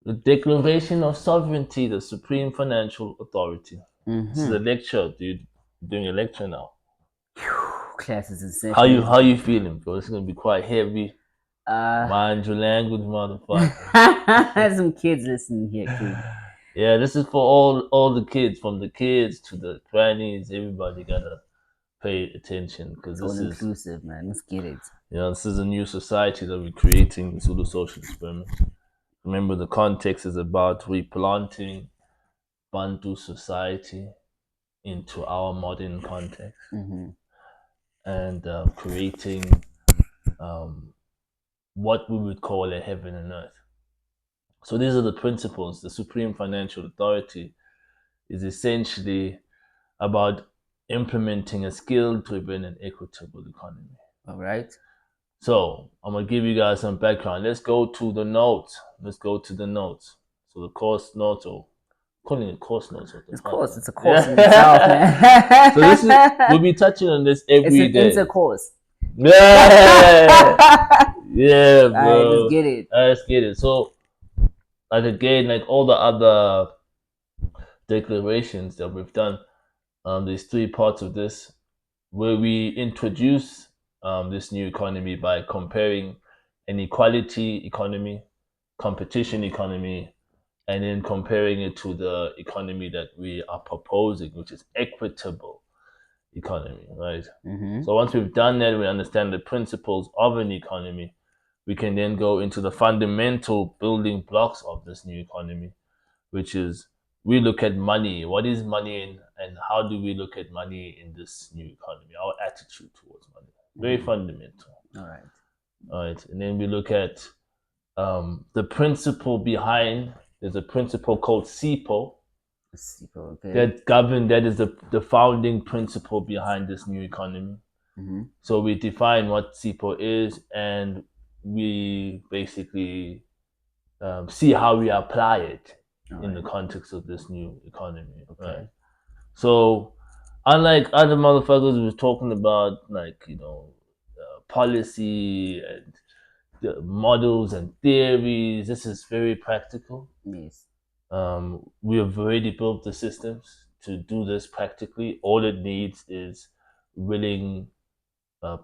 The Declaration of Sovereignty, the Supreme Financial Authority. This is a lecture, dude. Doing a lecture now. Class is in How session. you feeling, bro? It's gonna be quite heavy. Uh, Mind your language, motherfucker. some kids listening here too. Yeah, this is for all the kids, from the kids to the grannies. Everybody gotta pay attention because It's all this is, inclusive, man. Let's get it. this is a new society that we're creating, the Zulu social experiment. Remember, the context is about replanting Bantu society into our modern context and creating um, what we would call a heaven and earth. So these are the principles. The Supreme Financial Authority is essentially about implementing a skill-driven and equitable economy. All right. So I'm gonna give you guys some background. Let's go to the notes. Let's go to the notes. So the course notes, or calling it course notes, what the Of fuck? course, it's a course in itself, man. So this is, we'll be touching on this It's every an day. intercourse. Yeah, yeah, All right, let's bro. get it. Let's get it. So, like again, like all the other declarations that we've done, there's three parts of this where we introduce this new economy by comparing an equality economy, competition economy, and then comparing it to the economy that we are proposing, which is equitable economy, right? So once we've done that, we understand the principles of an economy. We can then go into the fundamental building blocks of this new economy, which is we look at money. What is money and how do we look at money in this new economy? Our attitude towards money. Very fundamental. All right. All right. And then we look at the principle behind, there's a principle called SEAPO SEAPO, okay. that is the founding principle behind this new economy. So we define what SEAPO is and we basically see how we apply it in the context of this new economy. Okay. Right? So, unlike other motherfuckers who was talking about, like, policy and the models and theories, this is very practical. Yes. We have already built the systems to do this practically. All it needs is willing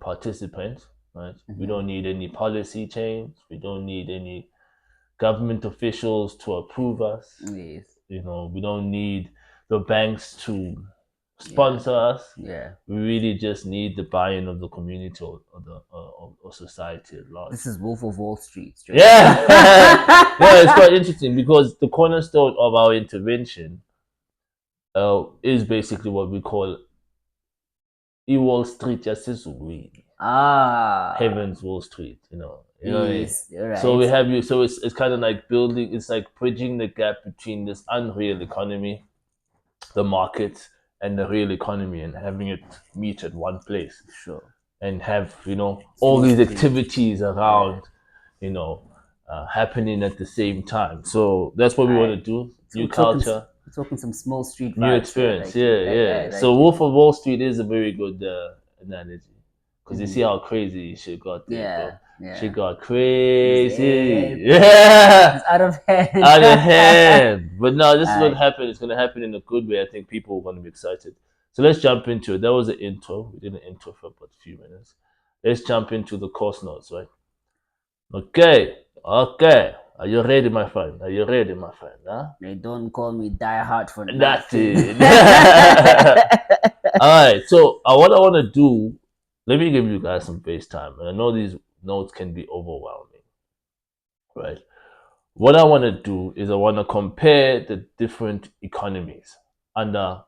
participants, right? We don't need any policy change. We don't need any government officials to approve us. Yes. We don't need the banks to sponsor us. Yeah. We really just need the buy-in of the community or society at large. This is Wolf of Wall Street. Yeah. Yeah, it's quite interesting because the cornerstone of our intervention is basically what we call Wall Street Yasizulwini. Heaven's Wall Street, Yes, right. So we have you. So it's kind of like building. It's like bridging the gap between this unreal economy, the market, and the real economy, and having it meet at one place. Sure. And have all these activities around, happening at the same time. So that's what we want to do. So New culture, we're talking some small street vibes. new experience. Like So Wolf of Wall Street is a very good analogy because you see how crazy shit got there, bro. Shit got crazy. Yeah. It's out of hand. Out of hand. But no, this is what happened. It's going to happen in a good way. I think people are going to be excited. So let's jump into it. That was the intro. We did an intro for about a few minutes. Let's jump into the course notes, right? Okay. Are you ready, my friend? Are you ready, my friend? Huh? They don't call me Die Hard for nothing. All right. So what I want to do, let me give you guys some FaceTime. And I know these notes can be overwhelming, right? What I want to do is I want to compare the different economies under,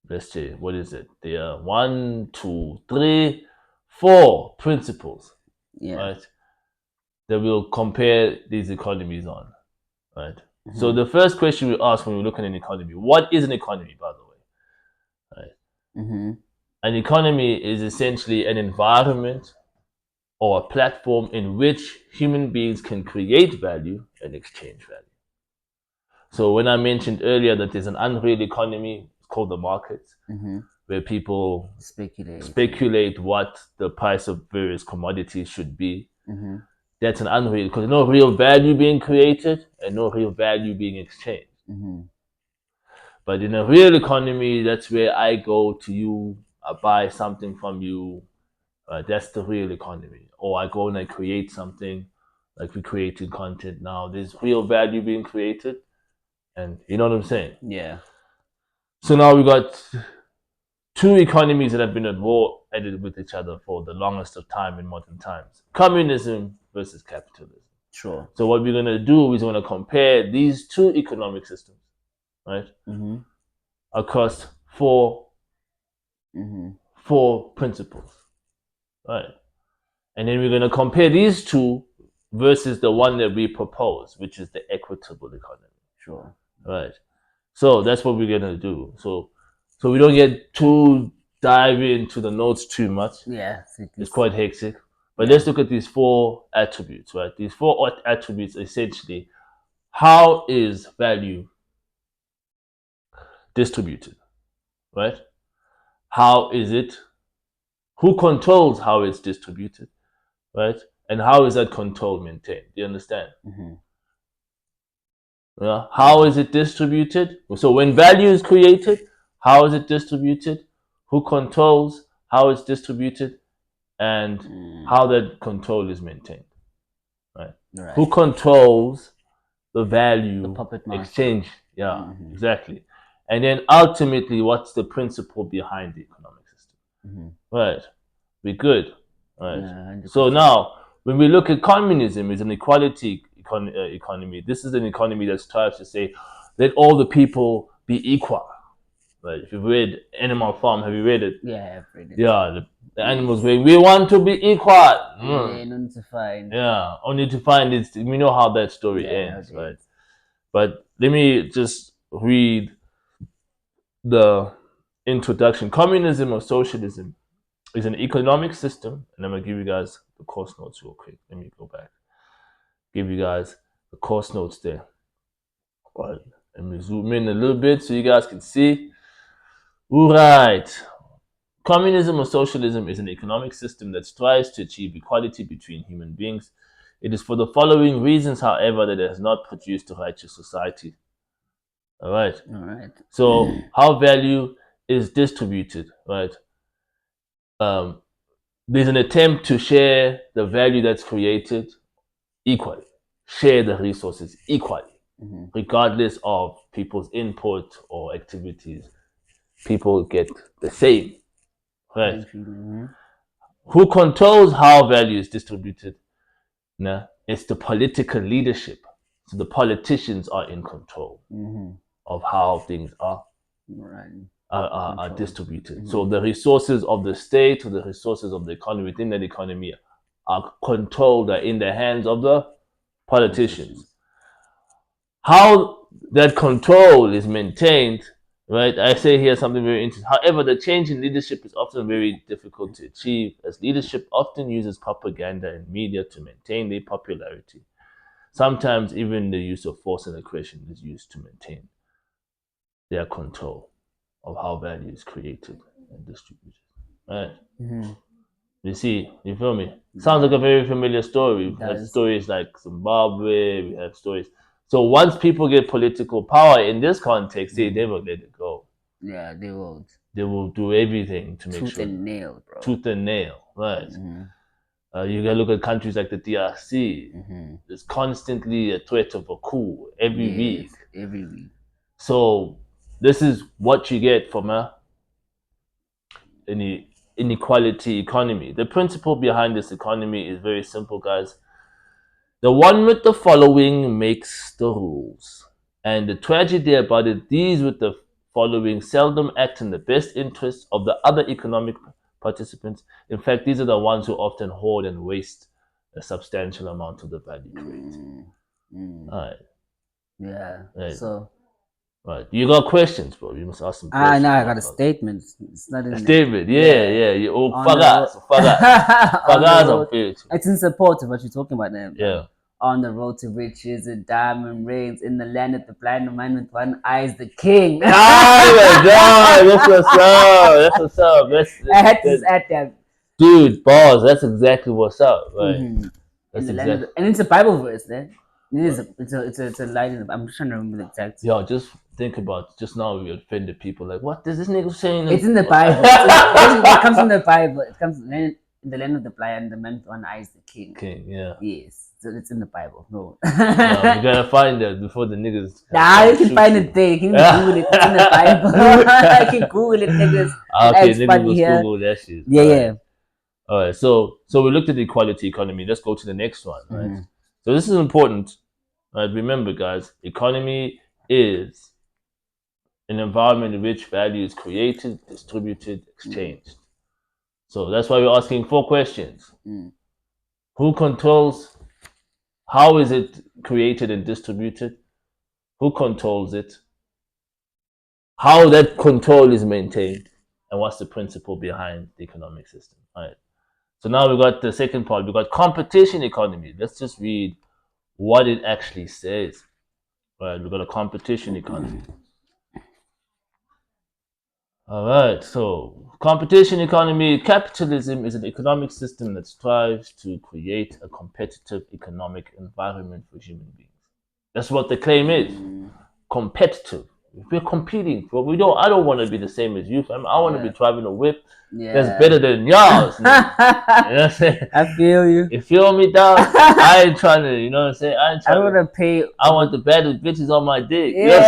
let's say, what is it? There are 1, 2, 3, 4 principles, right? That we'll compare these economies on, right? So the first question we ask when we look at an economy, what is an economy, by the way? Right? An economy is essentially an environment or a platform in which human beings can create value and exchange value. So when I mentioned earlier that there's an unreal economy, it's called the market, where people speculate what the price of various commodities should be. that's an unreal, because no real value being created and no real value being exchanged. But in a real economy, that's where I go to you, I buy something from you. That's the real economy. Or I go and I create something, like we creating content now. There's real value being created, and you know what I'm saying. Yeah. So now we got two economies that have been at war with each other for the longest of time in modern times: communism versus capitalism. Sure. So what we're gonna do is we're gonna compare these two economic systems, right, across four principles, right, and then we're gonna compare these two versus the one that we propose, which is the equitable economy. Sure. Right. So that's what we're gonna do. So we don't get too dive into the notes too much. Yeah. It's quite hectic. But let's look at these four attributes, right? These four attributes essentially, how is value distributed, right? How is it? Who controls how it's distributed, right? And how is that control maintained? Do you understand? Yeah. How is it distributed? So when value is created, how is it distributed? Who controls how it's distributed, and how that control is maintained? Right. Who controls the value The puppet master. exchange? Yeah, exactly. And then ultimately, what's the principle behind the economic system? Right. Be good. Right. Yeah, so now, when we look at communism, it's an equality economy. This is an economy that strives to say, let all the people be equal. Right. If you've read Animal Farm, have you read it? Yeah, I've read it. Yeah, the animals going, we want to be equal. Yeah, none to find. Yeah, only to find it. We know how that story ends, right? But let me just read the introduction. Communism or socialism is an economic system, and I'm gonna give you guys the course notes real quick. Let me go back. Give you guys the course notes there. Right. Let me zoom in a little bit so you guys can see. All right. Communism or socialism is an economic system that strives to achieve equality between human beings. It is for the following reasons, however, that it has not produced a righteous society. All right. So how value is distributed, right? There's an attempt to share the value that's created equally, share the resources equally, regardless of people's input or activities. People get the same, right? Who controls how value is distributed? Nah, it's the political leadership. So the politicians are in control of how things are distributed. So the resources of the state or the resources of the economy within that economy are controlled, are in the hands of the politicians. How that control is maintained, right? I say here something very interesting. However, the change in leadership is often very difficult to achieve, as leadership often uses propaganda and media to maintain their popularity. Sometimes even the use of force and aggression is used to maintain their control of how value is created and distributed. Right? You see, you feel me? Sounds like a very familiar story. We have stories like Zimbabwe, we have stories. So once people get political power in this context, they never let it go. Yeah, they won't. They will do everything to make sure. Tooth and nail, bro. Tooth and nail, right. You gotta look at countries like the DRC. There's constantly a threat of a coup every week. Every week. So this is what you get from an inequality economy. The principle behind this economy is very simple, guys. The one with the following makes the rules. And the tragedy about it, these with the following seldom act in the best interest of the other economic participants. In fact, these are the ones who often hoard and waste a substantial amount of the value created. All right. Yeah. Right. So. Right. You got questions, bro? You must ask some questions. No, I got a statement. It's not a statement. Yeah. You fagas. It's in support of what you're talking about there. Yeah. On the road to riches, a diamond reigns in the land of the blind. The man with one eye is the king. Oh my God, that's what's up. I had to add that. Dude, boss, that's exactly what's up, right? in the land of the, and it's a Bible verse, eh? It's a line in the, I'm just trying to remember the exact. Yo, just think about just now we offended people. Like, what is this nigga saying? It's in the Bible. It comes from the Bible. It comes in the land of the blind and the man with one eye is the king. King, yeah. Yes. So it's in the Bible. No. Yeah, we gotta find that before the niggas. Nah, you can find it there. You can Google it. It's in the Bible. You can Google it, niggas. Okay, niggas will Google that shit. Yeah, yeah. All right, so we looked at the equality economy. Let's go to the next one, right? So this is important. Right? Remember, guys, economy is an environment in which value is created, distributed, exchanged. So that's why we're asking 4 questions. Who controls? How is it created and distributed? Who controls it? How that control is maintained? And what's the principle behind the economic system? All right. So now we got the second part. We got competition economy. Let's just read what it actually says. All right. We got a competition economy. All right. So competition economy, capitalism is an economic system that strives to create a competitive economic environment for human beings. That's what the claim is. Competitive. We're competing, but we don't. I don't want to be the same as you. I want to be driving a whip that's better than yours. You know what I'm saying? I feel you. You feel me, dog? I ain't trying to. You know what I'm saying? I ain't trying. I don't want to pay. I want the baddest bitches on my dick. Yeah. You know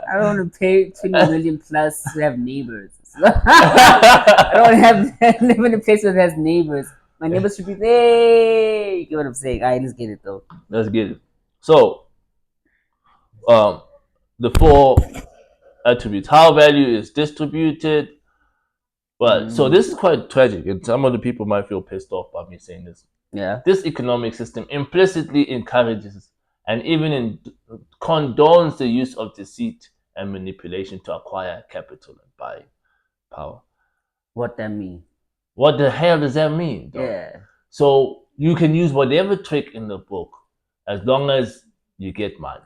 I don't want to pay 20 million plus to have neighbors. I don't have live in a place that has neighbors. My neighbors should be there. You get what I'm saying? All right, let's get it though. Let's get it. So, the 4 attributes. How value is distributed. But so this is quite tragic, and some of the people might feel pissed off by me saying this. Yeah. This economic system implicitly encourages and even condones the use of deceit and manipulation to acquire capital and buy power. What that mean? What the hell does that mean, though? Yeah. So you can use whatever trick in the book as long as you get money.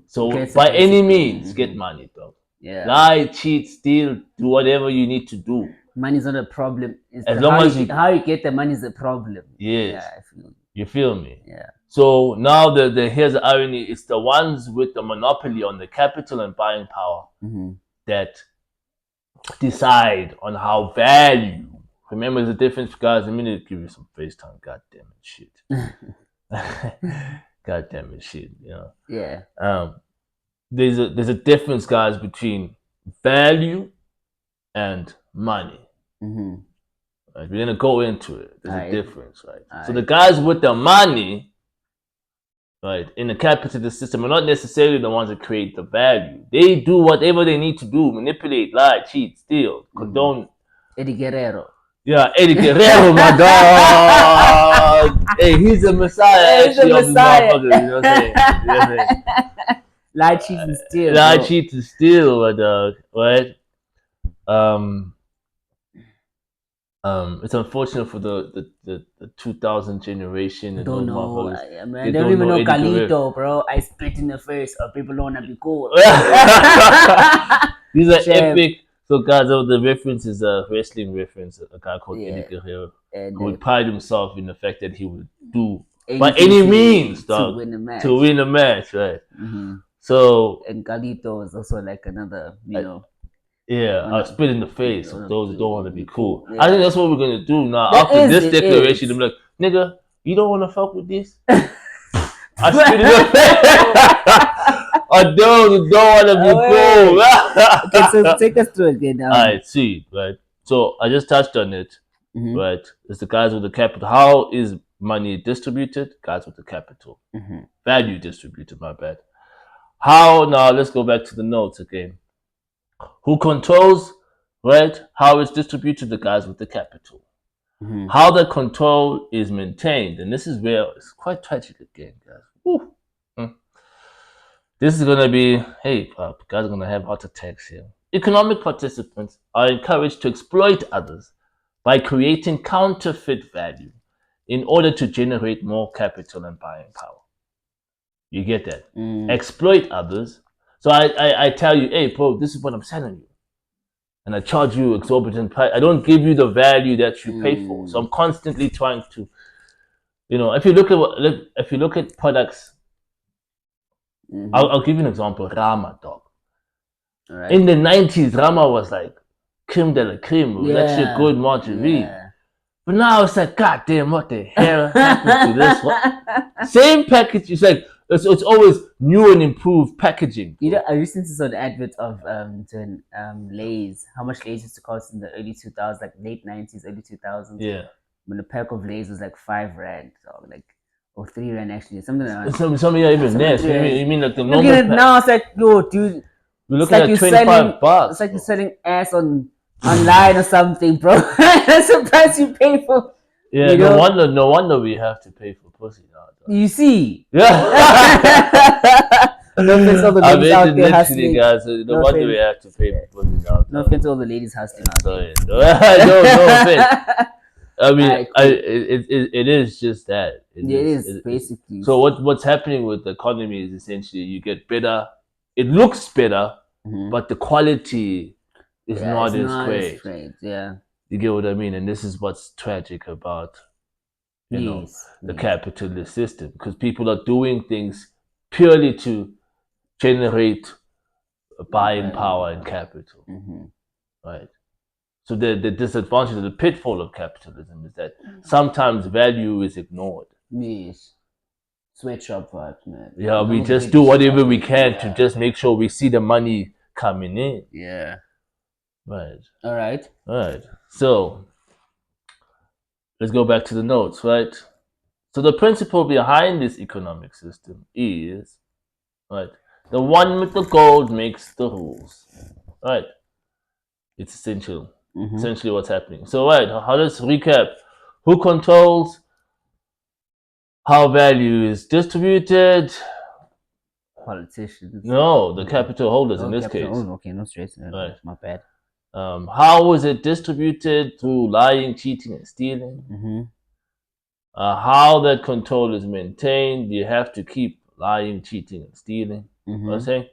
So by any means, get money, bro. Yeah. Lie, cheat, steal, do whatever you need to do. Money's not a problem. It's as long as how you get the money is a problem. Yes. Yeah, I feel you. You feel me? Yeah. So now here's the irony. It's the ones with the monopoly on the capital and buying power that decide on how value. Remember the difference, guys. Let me give you some FaceTime. God damn it, shit. God damn it, shit. You know. Yeah. There's a difference, guys, between value and money. Right? We're gonna go into it. There's a difference, right? So the guys with the money, right, in the capitalist system are not necessarily the ones that create the value. They do whatever they need to do: manipulate, lie, cheat, steal, condone. Eddie Guerrero. Yeah, Eddie Guerrero, my dog. Hey, he's a messiah. He's a messiah. You know what I'm saying? You know what I'm saying? Lie, cheat, and steal. Lie, cheat, and steal, my dog. Right? It's unfortunate for the 2000 generation. And don't know. They don't even know Carlito, bro. I spit in the face, or people don't want to be cool. These are epic. So, guys, the reference is a wrestling reference. A guy called Eddie Guerrero, who would pride himself in the fact that he would do by any means, dog, to win a match, right? So, and Carlito is also like another, you know. Yeah, I'll spit in the face of those who don't want to be cool. I think that's what we're gonna do now. After this declaration, I'm like, nigga, you don't want to fuck with this? I spit in the face. Or those who don't want to be cool. Okay, so take us through it again. Alright, see, right. So I just touched on it, right? It's the guys with the capital. How is money distributed? Guys with the capital. Value distributed. My bad. How now? Let's go back to the notes again. Who controls, right? How it's distributed, the guys with the capital. How the control is maintained. And this is where it's quite tragic again, guys. This is going to be, hey, guys are going to have heart attacks here. Economic participants are encouraged to exploit others by creating counterfeit value in order to generate more capital and buying power. You get that? Exploit others. So I tell you, hey, bro, this is what I'm selling you. And I charge you exorbitant price. I don't give you the value that you pay for. So I'm constantly trying to You know, if you look at products, Mhm. I'll give you an example. Rama, dog. All right. In the 90s, Rama was like creme de la creme. It was actually a good margarine. Yeah. But now it's like, God damn, what the hell happened to this one? Same package. It's like it's always new and improved packaging. You know, I recently saw the advert of Lay's. How much Lay's used to cost in the early 2000s, like late 90s, early 2000s. Yeah. When a pack of Lay's was like R5, so like or R3 actually, something like that. Some even less. $3. You mean like the Look normal at it pack? now. It's like, yo, dude. We're It's looking like at you're 25 selling. bucks. It's like you're selling ass online or something, bro. That's the price you pay for. Yeah, you no know? wonder we have to pay for pussy now. You see. Yeah. No offense to all the I ladies mean, out there literally, hustling. guys. No wonder offense. we have to pay for pussy now. No offense to all the ladies hustling out Sorry. there. No offense. I mean, Alright, cool. it is just that. It is basically. So what's happening with the economy is essentially you get better. It looks better, Mhm. but the quality is not it's as great. Yeah. You get what I mean? And this is what's tragic about the capitalist system, because people are doing things purely to generate buying power and capital, right? So the disadvantage, the pitfall of capitalism is that sometimes value is ignored. Yes. Sweatshop vibes, man. Yeah, we just do whatever we can to just make sure we see the money coming in. Yeah. Right. All right. So let's go back to the notes, right? So the principle behind this economic system is, right, the one with the gold makes the rules, right? It's essentially what's happening. So, right, how let's recap. Who controls how value is distributed? Politicians. No, the capital holders in this case. Oh, okay, no stress. Right. My bad. How is it distributed? Through lying, cheating, and stealing. How that control is maintained, you have to keep lying, cheating, and stealing. You know what I'm saying?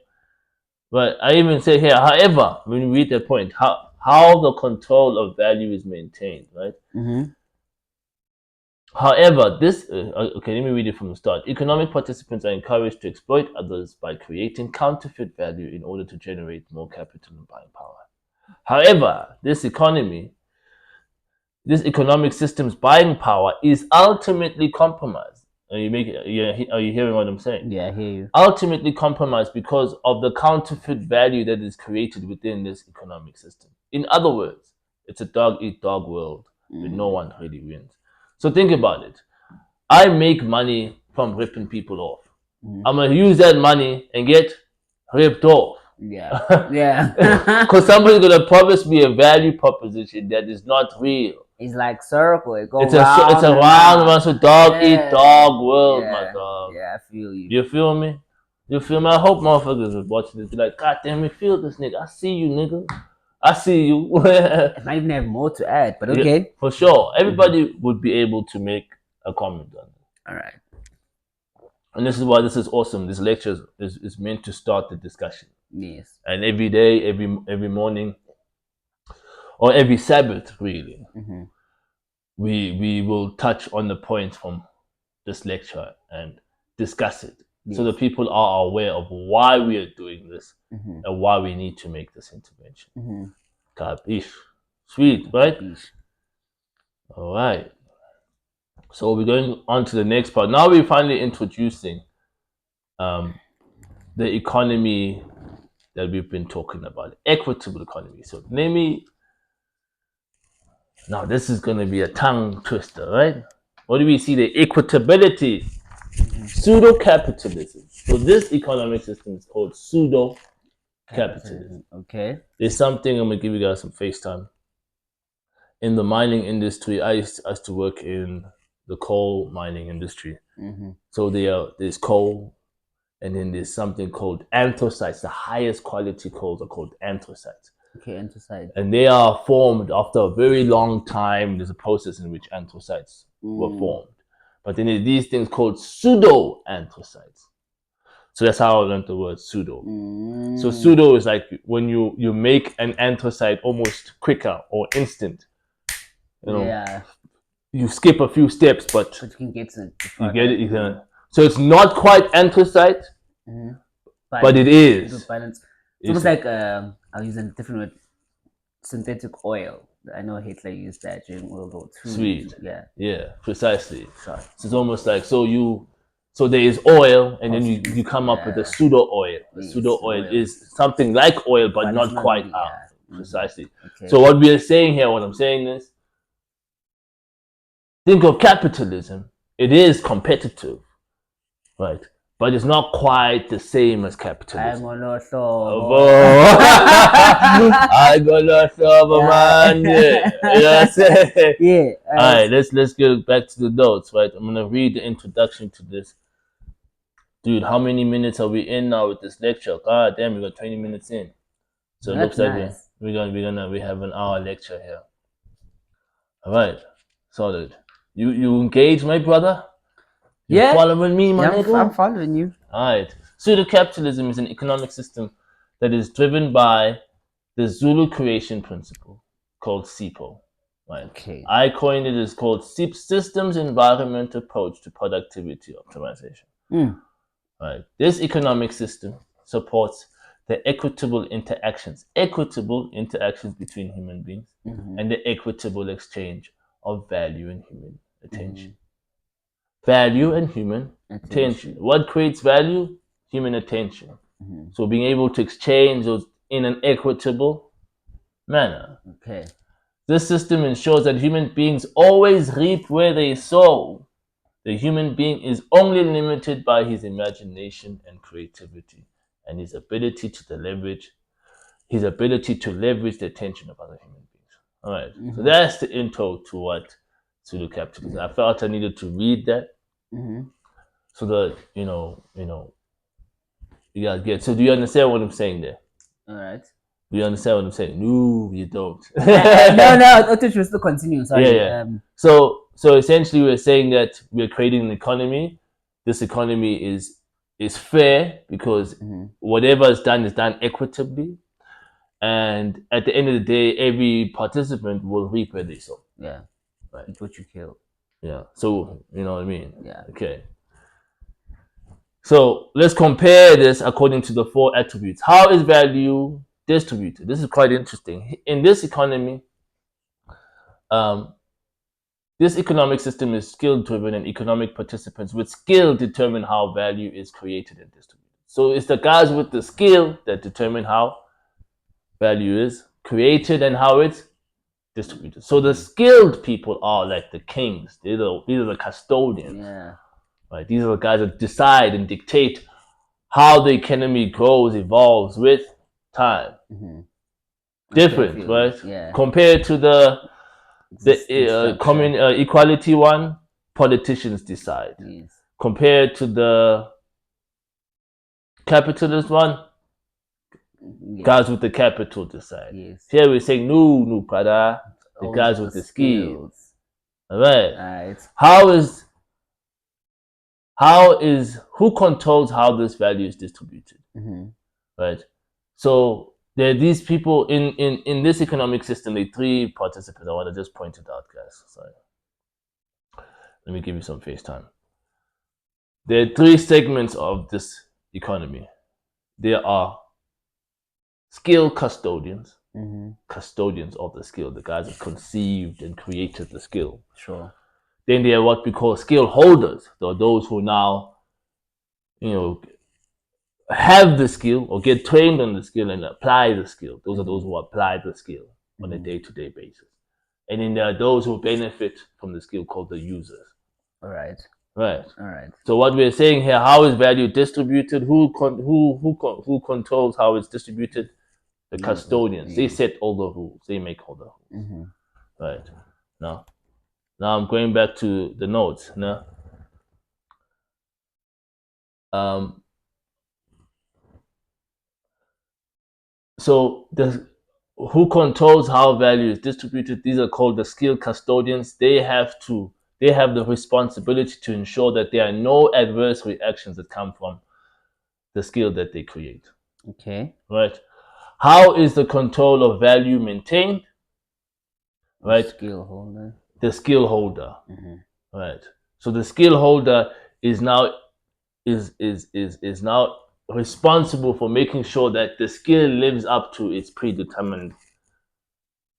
But I even say here, however, when you read that point, how the control of value is maintained, right? However, this okay, let me read it from the start. Economic participants are encouraged to exploit others by creating counterfeit value in order to generate more capital and buying power. However, this economic system's buying power is ultimately compromised. Are you hearing what I'm saying? Yeah, I hear you. Ultimately compromised because of the counterfeit value that is created within this economic system. In other words, it's a dog-eat-dog world where no one really wins. So think about it. I make money from ripping people off. I'm gonna use that money and get ripped off. Yeah. Because somebody's gonna promise me a value proposition that is not real. It's like circle. It's a round, so dog eat dog world, my dog. Yeah, I feel you. You feel me? I hope motherfuckers are watching this. Be like, God damn it, feel this nigga. I see you, nigga. I see you. I might even have more to add, but okay. Yeah, for sure. Everybody would be able to make a comment on it. All right. And this is why this is awesome. This lecture is meant to start the discussion. Yes. And every day, every morning, or every Sabbath, really, we will touch on the points from this lecture and discuss it, so that people are aware of why we are doing this and why we need to make this intervention. Capiche? Sweet, right? All right. So we're going on to the next part. Now we're finally introducing the economy that we've been talking about, equitable economy. So now this is going to be a tongue twister, right? What do we see? The equitability, pseudo-capitalism. So this economic system is called pseudo-capitalism. Okay. There's something, I'm going to give you guys some FaceTime. In the mining industry, I used to work in the coal mining industry. So there's coal, and then there's something called anthracites. The highest quality coals are called anthracites. Okay, anthracites. And they are formed after a very long time. There's a process in which anthracites were formed. But then there's these things called pseudo-anthracites. So that's how I learned the word pseudo. So pseudo is like when you make an anthracite almost quicker or instant. you skip a few steps, but you can get to you get it. So it's not quite anthracite, but it is. Balance. It's almost like I'll use a different word, synthetic oil. I know Hitler used that during World War II. Sweet. Yeah. Yeah, precisely. Sure. So it's almost like so there is oil, and then you come up with a pseudo oil. A pseudo oil is something like oil, but not quite really, out. Precisely. Okay. So what we are saying here, what I'm saying is, think of capitalism. It is competitive, right? But it's not quite the same as capitalism. I got man. Yeah. All right, let's get back to the notes, right? I'm gonna read the introduction to this. Dude, how many minutes are we in now with this lecture? God damn, we got 20 minutes in. So it looks like we have an hour lecture here. All right, solid. You engage, my brother? You following me, my nigga? I'm following you. All right. Pseudo-capitalism is an economic system that is driven by the Zulu creation principle called SEAPO. Right. Okay. I coined it as called Systems Environment Approach to Productivity Optimization. Right. This economic system supports the equitable interactions between human beings and the equitable exchange of value and human attention. Value and human attention. What creates value? Human attention. So being able to exchange those in an equitable manner. Okay. This system ensures that human beings always reap where they sow. The human being is only limited by his imagination and creativity and his ability to leverage the attention of other human beings. All right. So that's the intro to what pseudo-capitalism. I felt I needed to read that so that you guys get. So do you understand what I'm saying there? All right. Do you understand what I'm saying? No, you don't. No, I thought you should still continue. Sorry. Yeah. So essentially, we're saying that we're creating an economy. This economy is fair because whatever is done equitably, and at the end of the day, every participant will reap where they sow. Yeah. Right. Eat what you kill. Yeah. So you know what I mean. Yeah. Okay. So let's compare this according to the 4 attributes. How is value distributed? This is quite interesting. In this economy, this economic system is skill-driven, and economic participants with skill determine how value is created and distributed. So it's the guys with the skill that determine how value is created and how it's distributed. So the skilled people are like the kings. These are the custodians. Yeah. Right? These are the guys that decide and dictate how the economy grows, evolves with time. Different, right? Yeah. Compared to the common equality one, politicians decide. Yes. Compared to the capitalist one, guys with the capital decide. Yes. Here we're saying no, brother. The guys with the skills. All right. How is who controls how this value is distributed? Right. So there are these people in this economic system. The 3 participants. I want to just point it out, guys. Sorry. Let me give you some FaceTime. There are 3 segments of this economy. There are skill custodians, custodians of the skill, the guys that conceived and created the skill. Sure. Then there are what we call skill holders. There are those who now, have the skill or get trained on the skill and apply the skill. Those are those who apply the skill on a day-to-day basis. And then there are those who benefit from the skill called the users. All right. Right. All right. So what we're saying here, how is value distributed? Who controls how it's distributed? The custodians. They set all the rules. They make all the rules. Right. Now I'm going back to the notes. Now, so who controls how value is distributed? These are called the skill custodians. They have the responsibility to ensure that there are no adverse reactions that come from the skill that they create. Okay. Right. How is the control of value maintained? Right. Skill holder. the skill holder, right? So the skill holder is now is now responsible for making sure that the skill lives up to its predetermined,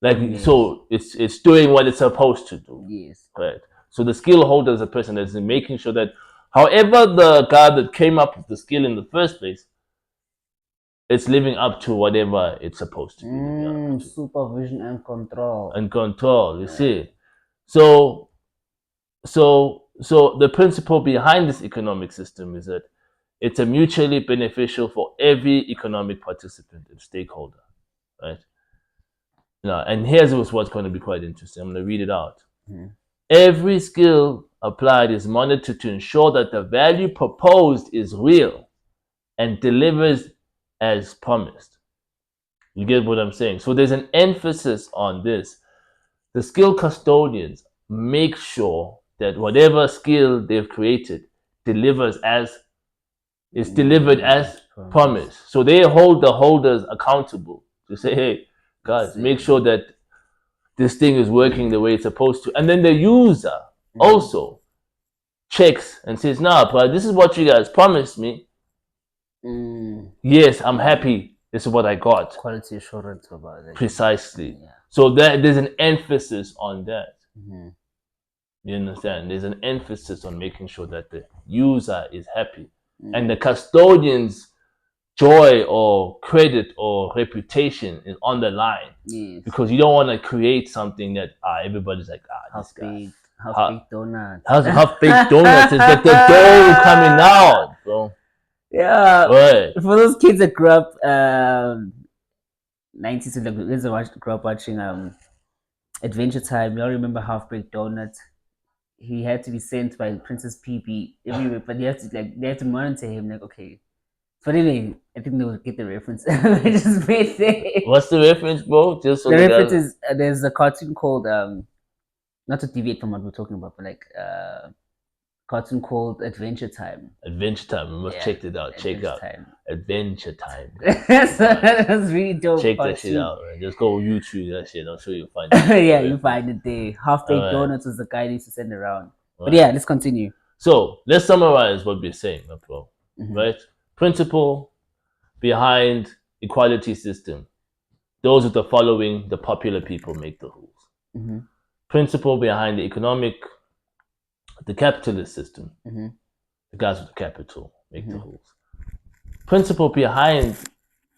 like so it's doing what it's supposed to do. Yes. Right. So the skill holder is a person that's making sure that however the guy that came up with the skill in the first place, it's living up to whatever it's supposed to be living up to. Supervision and control. And control, you see. So so the principle behind this economic system is that it's a mutually beneficial for every economic participant and stakeholder, right? Now, and here's what's going to be quite interesting. I'm going to read it out. Every skill applied is monitored to ensure that the value proposed is real and delivers as promised. You get what I'm saying? So there's an emphasis on this. The skill custodians make sure that whatever skill they've created delivers as is delivered as promised. So they hold the holders accountable to say, hey, guys, make sure that this thing is working the way it's supposed to. And then the user also checks and says, nah, but this is what you guys promised me. Yes, I'm happy. This is what I got. Quality assurance about it. Precisely. Yeah. So there's an emphasis on that. You understand? There's an emphasis on making sure that the user is happy. And the custodian's joy or credit or reputation is on the line. Because you don't want to create something that everybody's like, this guy. Half-baked donuts. Half-baked donuts. It's like the dough coming out, bro. Yeah. Right. For those kids that grew up 90s, like, grew up watching Adventure Time, you all remember Half-Baked Donuts? He had to be sent by Princess Peepee everywhere, but they had to monitor him, like, okay. But anyway, I think they will get the reference. Just made it. What's the reference, bro? Just so the reference is there's a cartoon called not to deviate from what we're talking about, but like cartoon called Adventure Time. Adventure Time. We must check it out. Check out Adventure Time. So that was really dope. Check that shit out, man. Just go YouTube that shit. I'm sure you'll find it. Yeah, you find it there. Half-baked donuts was the guy they used to send around. But yeah, let's continue. So let's summarize what we're saying, bro. Right? Principle behind equality system. Those with the following, the popular people make the rules. Principle behind the capitalist system. The guys with the capital make the rules. Principle behind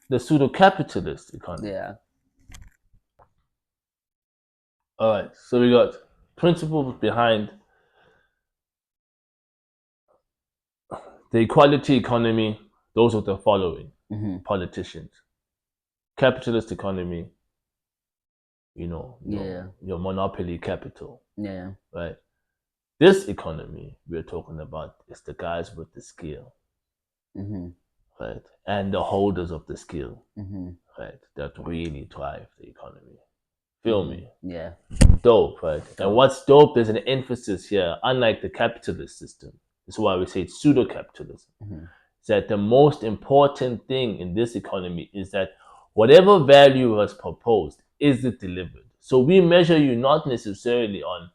the pseudo-capitalist economy. Yeah. All right. So we got principles behind the equality economy. Those are the following politicians. Capitalist economy, your monopoly capital. Yeah. Right. This economy we're talking about is the guys with the skill. Right. And the holders of the skill. Right. That really drive the economy. Feel me? Yeah. Dope, right? And what's dope, there's an emphasis here, unlike the capitalist system. That's why we say it's pseudo-capitalism. Is that the most important thing in this economy is that whatever value was proposed, is it delivered? So we measure you not necessarily on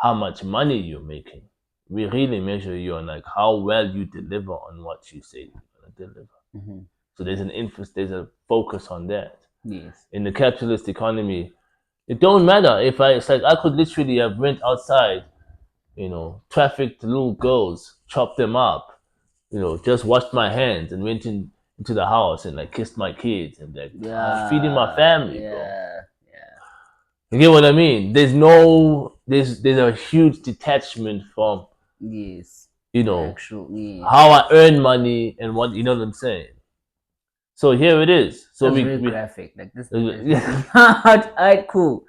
how much money you're making. We really measure you on like how well you deliver on what you say you're gonna deliver. So there's an emphasis, there's a focus on that. Yes. In the capitalist economy, it don't matter if it's like I could literally have went outside, trafficked little girls, chopped them up, just washed my hands and went into the house and like kissed my kids and like I'm feeding my family, bro. You get what I mean? There's a huge detachment from how I earn money and what you know what I'm saying. So here it is. So we graphic like this. Alright, cool.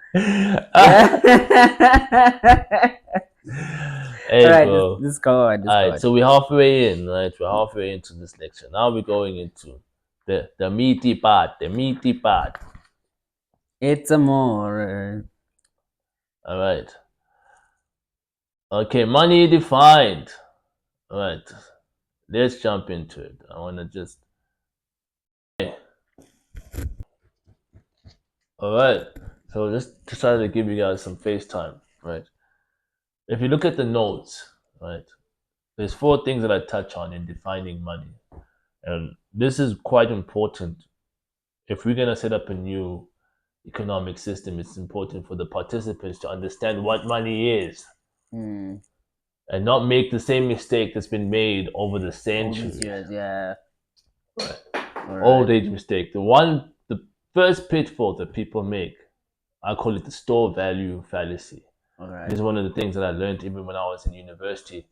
Hey, alright, bro. let's go on. Alright, so we're halfway in, right? We're halfway into this lecture. Now we're going into the meaty part. The meaty part. It's a more. All right. Okay, money defined. All right. Let's jump into it. I want to just. Okay. All right. So just decided to give you guys some FaceTime, right? if you look at the notes, right, there's four things that I touch on in defining money. And this is quite important. If we're going to set up a new economic system, it's important for the participants to understand what money is Mm. and not make the same mistake that's been made over the All these centuries. years, yeah. Old age mistake. The first pitfall that people make, I call it the store value fallacy. Alright. This is one of the things that I learned even when I was in university,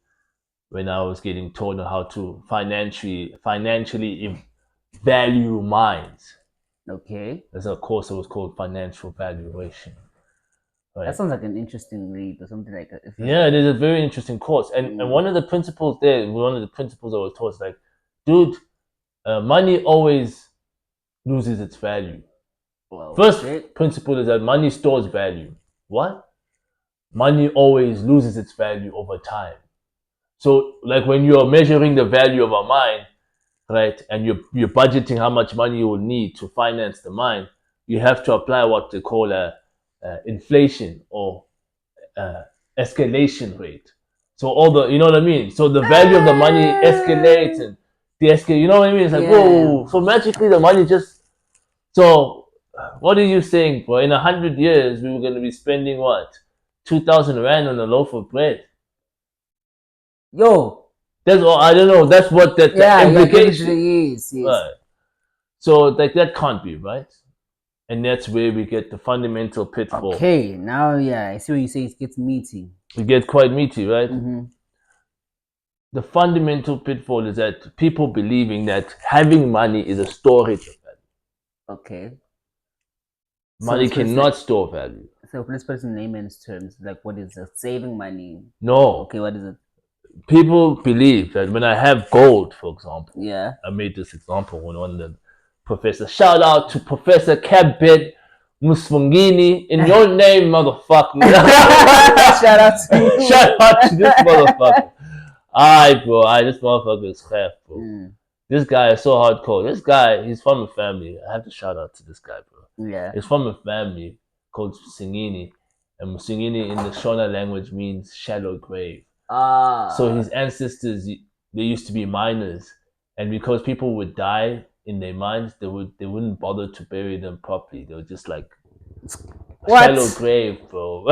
when I was getting taught on how to financially value minds. Okay. There's a course that was called financial valuation. Right? That sounds like an interesting read or something like that. Yeah, it is a very interesting course, and one of the principles there, one of the principles I was taught is like, dude, money always loses its value. Well, First shit. principle is that money stores value. What? Money always loses its value over time. So, like when you're measuring the value of a mine, right, and you're budgeting how much money you will need to finance the mine, you have to apply what they call a inflation or escalation rate. So all the, you know what I mean. So the value of the money escalates and de-escalates. You know what I mean? It's like, whoa. So magically the money just. So what are you saying? For in 100 years we were going to be spending what, 2,000 rand on a loaf of bread? Yo. That's all. I don't know. That's what that implication is. Yes. Right. So like that can't be right, and that's where we get the fundamental pitfall. Okay, now I see what you say. It gets meaty. It gets quite meaty, right? Mm-hmm. The fundamental pitfall is that people believing that having money is a storage of value. Okay. Money cannot store value. So let's put it in layman's terms. Like, what is it? Saving money? No. Okay, what is it? People believe that when I have gold, for example. Yeah. I made this example when one of the professors. Shout out to Professor Kabit Musfungini in your name, motherfucker. Shout out to you. Shout out to this motherfucker. Alright, bro. This motherfucker is crap, bro. This guy is so hardcore. This guy, he's from a family. I have to shout out to this guy, bro. Yeah. He's from a family called Singini. And Singini in the Shona language means shallow grave. So his ancestors, they used to be miners. And because people would die in their mines, they wouldn't bother to bury them properly. They were just like shallow grave, bro.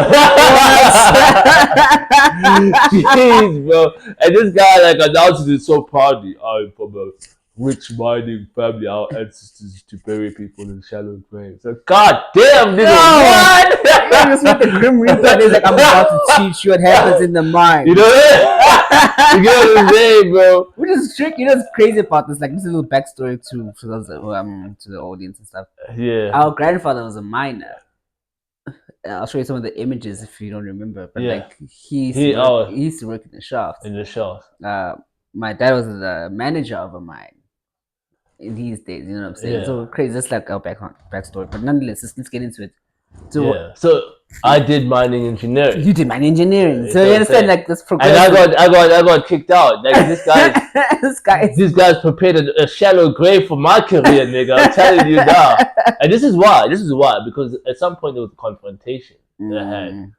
Jeez, bro. And this guy like announces it so proudly. I'm from a rich mining family. Our ancestors used to bury people in shallow graves. So, God damn, nigga, what? Just with the Grim Reaper is like, I'm about to teach you what happens in the mine. You know that? You get what I'm saying, bro? Which is tricky. You know, it's crazy about this. Like, this is a little backstory to the audience and stuff. Yeah. Our grandfather was a miner. I'll show you some of the images if you don't remember. But like he used to work in the shaft. In the shaft. My dad was the manager of a mine in these days. You know what I'm saying? Yeah. So crazy. That's like our backstory. But nonetheless, let's get into it. So I did mining engineering. You did mining engineering. So you understand, like, this progression. And I got kicked out. Like this guy's prepared a shallow grave for my career, nigga. I'm telling you now. And this is why. Because at some point there was a confrontation that I had.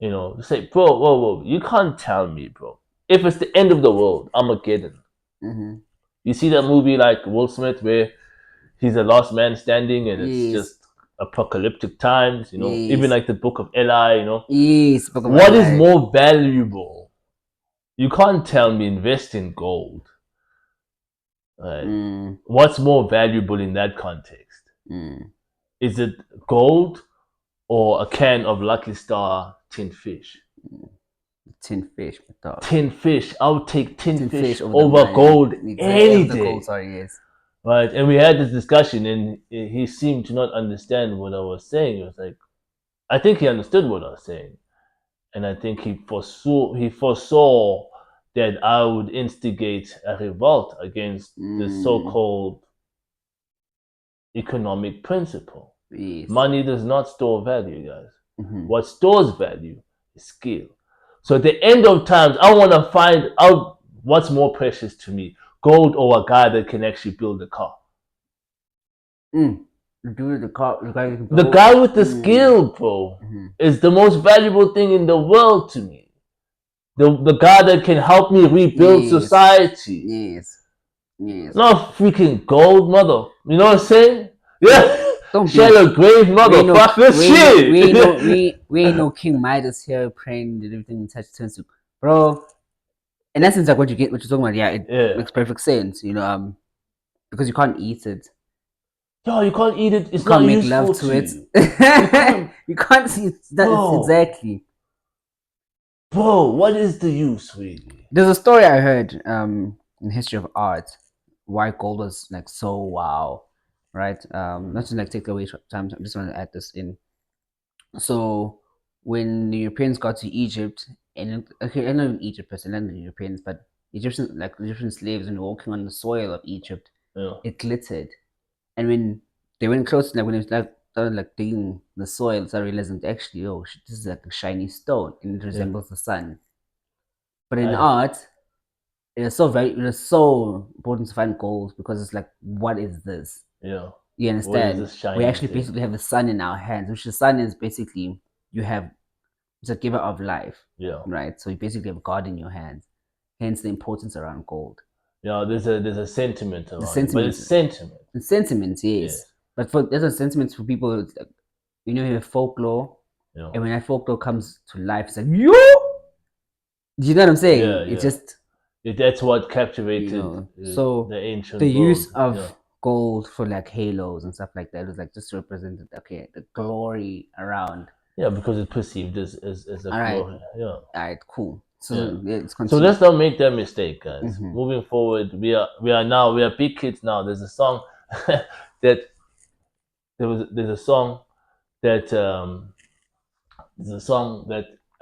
You know, to say, bro, whoa, you can't tell me, bro. If it's the end of the world, Armageddon. You see that movie like Will Smith where he's the last man standing and it's just apocalyptic times, you know, even like the Book of Eli, you know. What is more valuable? You can't tell me invest in gold. Right? What's more valuable in that context? Is it gold or a can of Lucky Star tin fish? Tin fish. Tin fish. I would take tin fish over gold any day. Right, and we had this discussion, and he seemed to not understand what I was saying. He was like, I think he understood what I was saying, and I think he foresaw that I would instigate a revolt against the so-called economic principle. Money does not store value, guys. What stores value is skill. So at the end of times, I want to find out what's more precious to me. Gold or a guy that can actually build a car? The guy with the skill, bro, is the most valuable thing in the world to me. the guy that can help me rebuild Yes. society. Yes. Yes. Not freaking gold, mother. You know what I'm saying? Yeah. Don't Share your grave, mother. Fuck this shit. we ain't no King Midas here praying that everything touch turns to, bro. In essence, like what you're talking about, yeah, it makes perfect sense, because you can't eat it. Yo, you can't eat it. It's You can't not make useful love to it. you. You can't see that. Exactly. Bro, what is the use, really? There's a story I heard in the history of art why gold was like so wow, right? Not to like take away time. I just want to add this in. So when the Europeans got to Egypt, and okay, I know in Egypt, but not the Europeans, but Egyptian slaves, when walking on the soil of Egypt, it glittered. And when they went close, like when it was like started like digging the soil, started realizing actually, oh, this is like a shiny stone, and it resembles the sun. But in art, it was so important to find gold because it's like, what is this? Yeah. You understand? We actually basically have the sun in our hands, which the sun is basically it's a giver of life. Yeah. Right. So you basically have God in your hands. Hence the importance around gold. Yeah, there's a sentiment around it, but it's sentiment. It's sentiment, yes. But there's a sentiment for people, like, you have folklore, and when that folklore comes to life, it's like, yo! Do you know what I'm saying? Yeah, it's just that's what captivated so the ancient the world. use of gold for like halos and stuff like that was like just represented the glory around. Yeah, because it's perceived as a glory. Yeah. All right, cool. So so let's not make that mistake, guys. Moving forward, we are big kids now. There's a song that there's a song that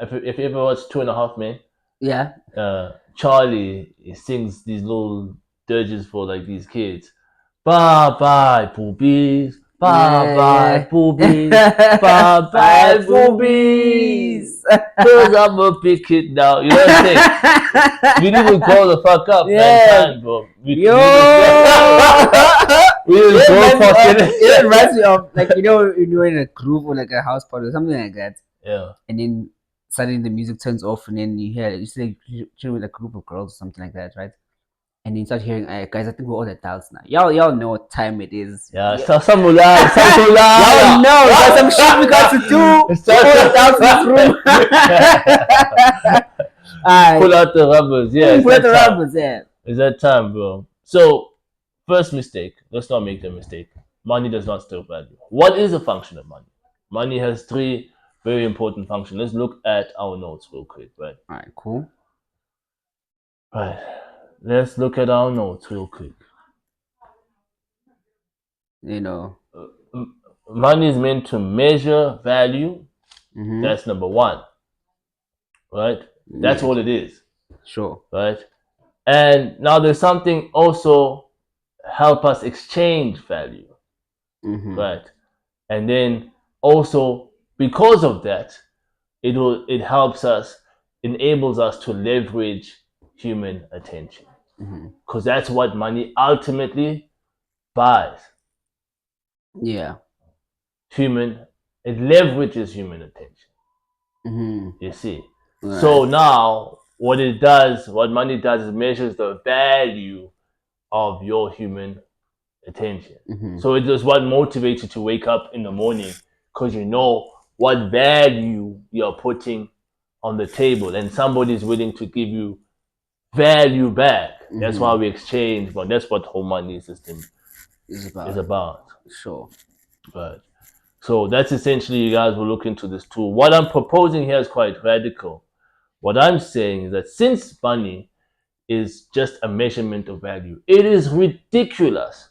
if you ever watched 2.5 Men, Charlie sings these little dirges for like these kids. Bye bye boobies, bye bye boobies, bye bye boobies. Cause I'm a big kid now. You know what I'm saying? We need to grow the fuck up, man, bro. We didn't grow fucking. It reminds me of like when you're in a group or like a house party or something like that. Yeah. And then suddenly the music turns off, and then you see like with a group of girls or something like that, right? And then you start hearing, guys, I think we're all adults now. Y'all know what time it is. Yeah, Y'all know, there's some shit we got to do. We're all adults in this room. Pull out the rubbers, It's that time, bro. So, first mistake, let's not make the mistake. Money does not steal value. What is a function of money? Money has 3 very important functions. Let's look at our notes real quick, right? All right, cool. Right. Let's look at our notes real quick. Money is meant to measure value. That's number 1. Right? That's what it is. Sure. Right? And now there's something also help us exchange value. Right? And then also because of that, it helps us, enables us to leverage human attention. Because that's what money ultimately buys. Yeah. It leverages human attention. You see. Right. So now what money does is measures the value of your human attention. So it is what motivates you to wake up in the morning, because you know what value you're putting on the table, and somebody is willing to give you value back. That's why we exchange, but that's what the whole money system is about. Sure. Right. So that's essentially, you guys will look into this tool. What I'm proposing here is quite radical. What I'm saying is that since money is just a measurement of value, it is ridiculous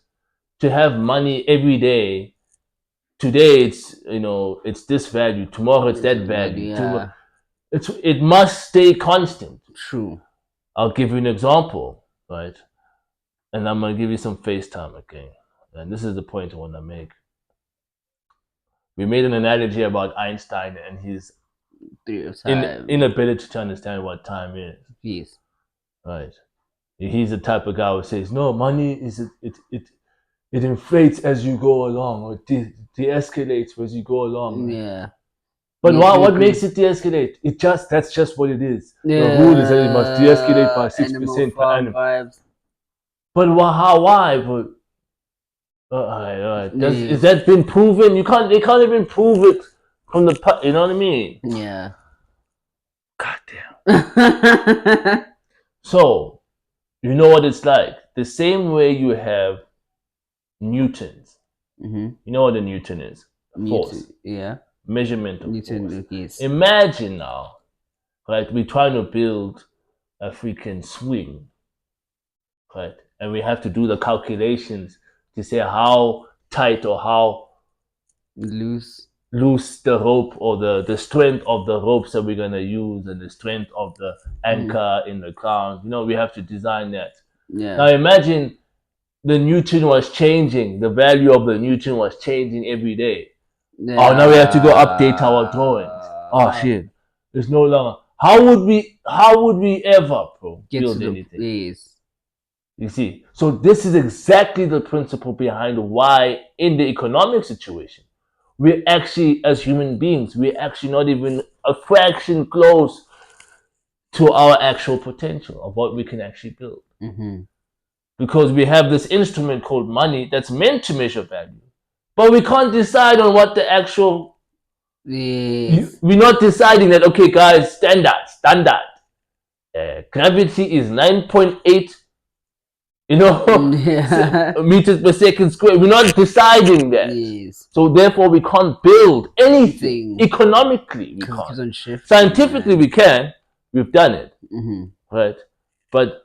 to have money every day. Today it's this value, tomorrow it's that value. It must stay constant. True. I'll give you an example, right? And I'm gonna give you some FaceTime, okay? And this is the point I want to make. We made an analogy about Einstein and his inability to understand what time is. Yes. Right. He's the type of guy who says, no, money is it inflates as you go along, or de-escalates as you go along. Yeah. But Yes, we what agree. makes it de-escalate? That's just what it is. The rule is that it must de-escalate by Animal 6% per Farm annum. vibes. But why? But alright. Is Yes. that been proven? They can't even prove it from the you know what I mean? Yeah. God damn. So you know what it's like. The same way you have newtons. Mm-hmm. You know what a newton is? Force. Yeah. Measurement of Newton, force. yes. Imagine now, right? We're trying to build a freaking swing, right? And we have to do the calculations to say how tight or how Loose. loose the rope or the strength of the ropes that we're gonna use and the strength of the anchor in the ground. You know, we have to design that. Yeah. Now imagine the Newton was changing, the value of the Newton was changing every day. Yeah. Oh, now we have to go update our drawings. Oh shit. It's no longer. How would we ever, bro, Get build to the anything? place. You see, so this is exactly the principle behind why, in the economic situation, we're actually, as human beings, we're actually not even a fraction close to our actual potential of what we can actually build. Mm-hmm. Because we have this instrument called money that's meant to measure value, but we can't decide on what the actual. Yes. We're not deciding that, okay, guys, standard. Gravity is 9.8 Yeah. meters per second square. We're not deciding that. Yes. So therefore, we can't build anything. Economically, we Because it keeps can't. on shifting. Scientifically, we can. We've done it, Mm-hmm. right? But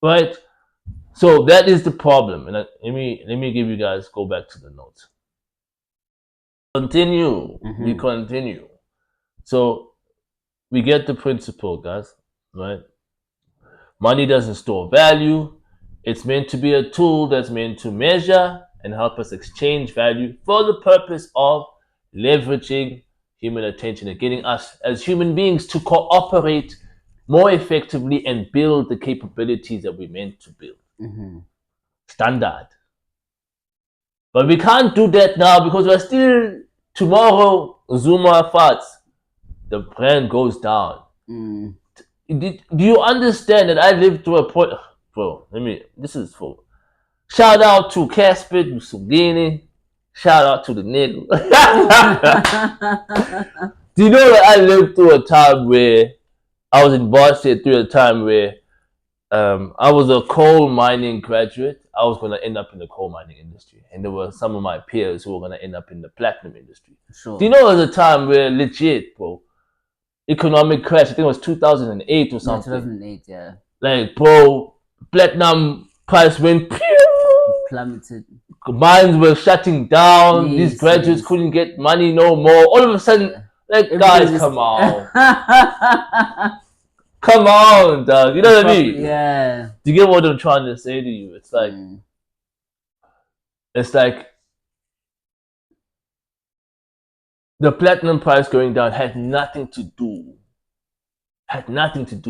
right. So that is the problem. And let me give you guys go back to the notes. Continue. Mm-hmm. We continue. So we get the principle, guys. Right? Money doesn't store value. It's meant to be a tool that's meant to measure and help us exchange value for the purpose of leveraging human attention and getting us as human beings to cooperate more effectively and build the capabilities that we're meant to build. Mm-hmm. Standard. But we can't do that now because we're still tomorrow Zuma farts. The brand goes down. Mm. Do you understand that I lived to a point, bro? This is for shout out to Casper Mussolini. Shout out to the nigga. Do you know that I lived through a time where I was in Boston through a time where I was a coal mining graduate. I was going to end up in the coal mining industry. And there were some of my peers who were going to end up in the platinum industry. Sure. Do you know there was a time where legit, bro, economic crash, I think it was 2008 or something. 2008, yeah. Like, bro, platinum price went plummeted. Mines were shutting down. These graduates couldn't get money no more. All of a sudden, like, guys, come on. Come on, dog. You know what I mean? Yeah. Do you get what I'm trying to say to you? It's like, it's like the platinum price going down had nothing to do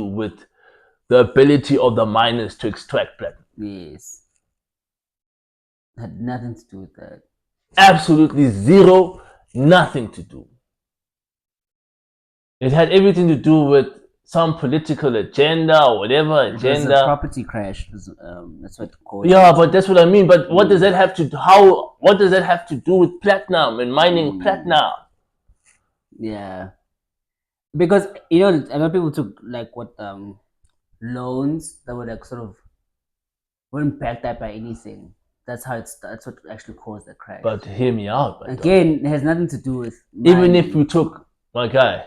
with the ability of the miners to extract platinum. Yes. Had nothing to do with that. Absolutely zero, nothing to do. It had everything to do with some political agenda or whatever agenda. It was a property crash. That's what called. Yeah, but that's what I mean. But what does that have to what does that have to do with platinum and mining platinum? Yeah, because a lot of people took like what loans that were like sort of weren't backed up by anything. That's what actually caused the crash. But hear me out. Again, it has nothing to do with even if you took my guy.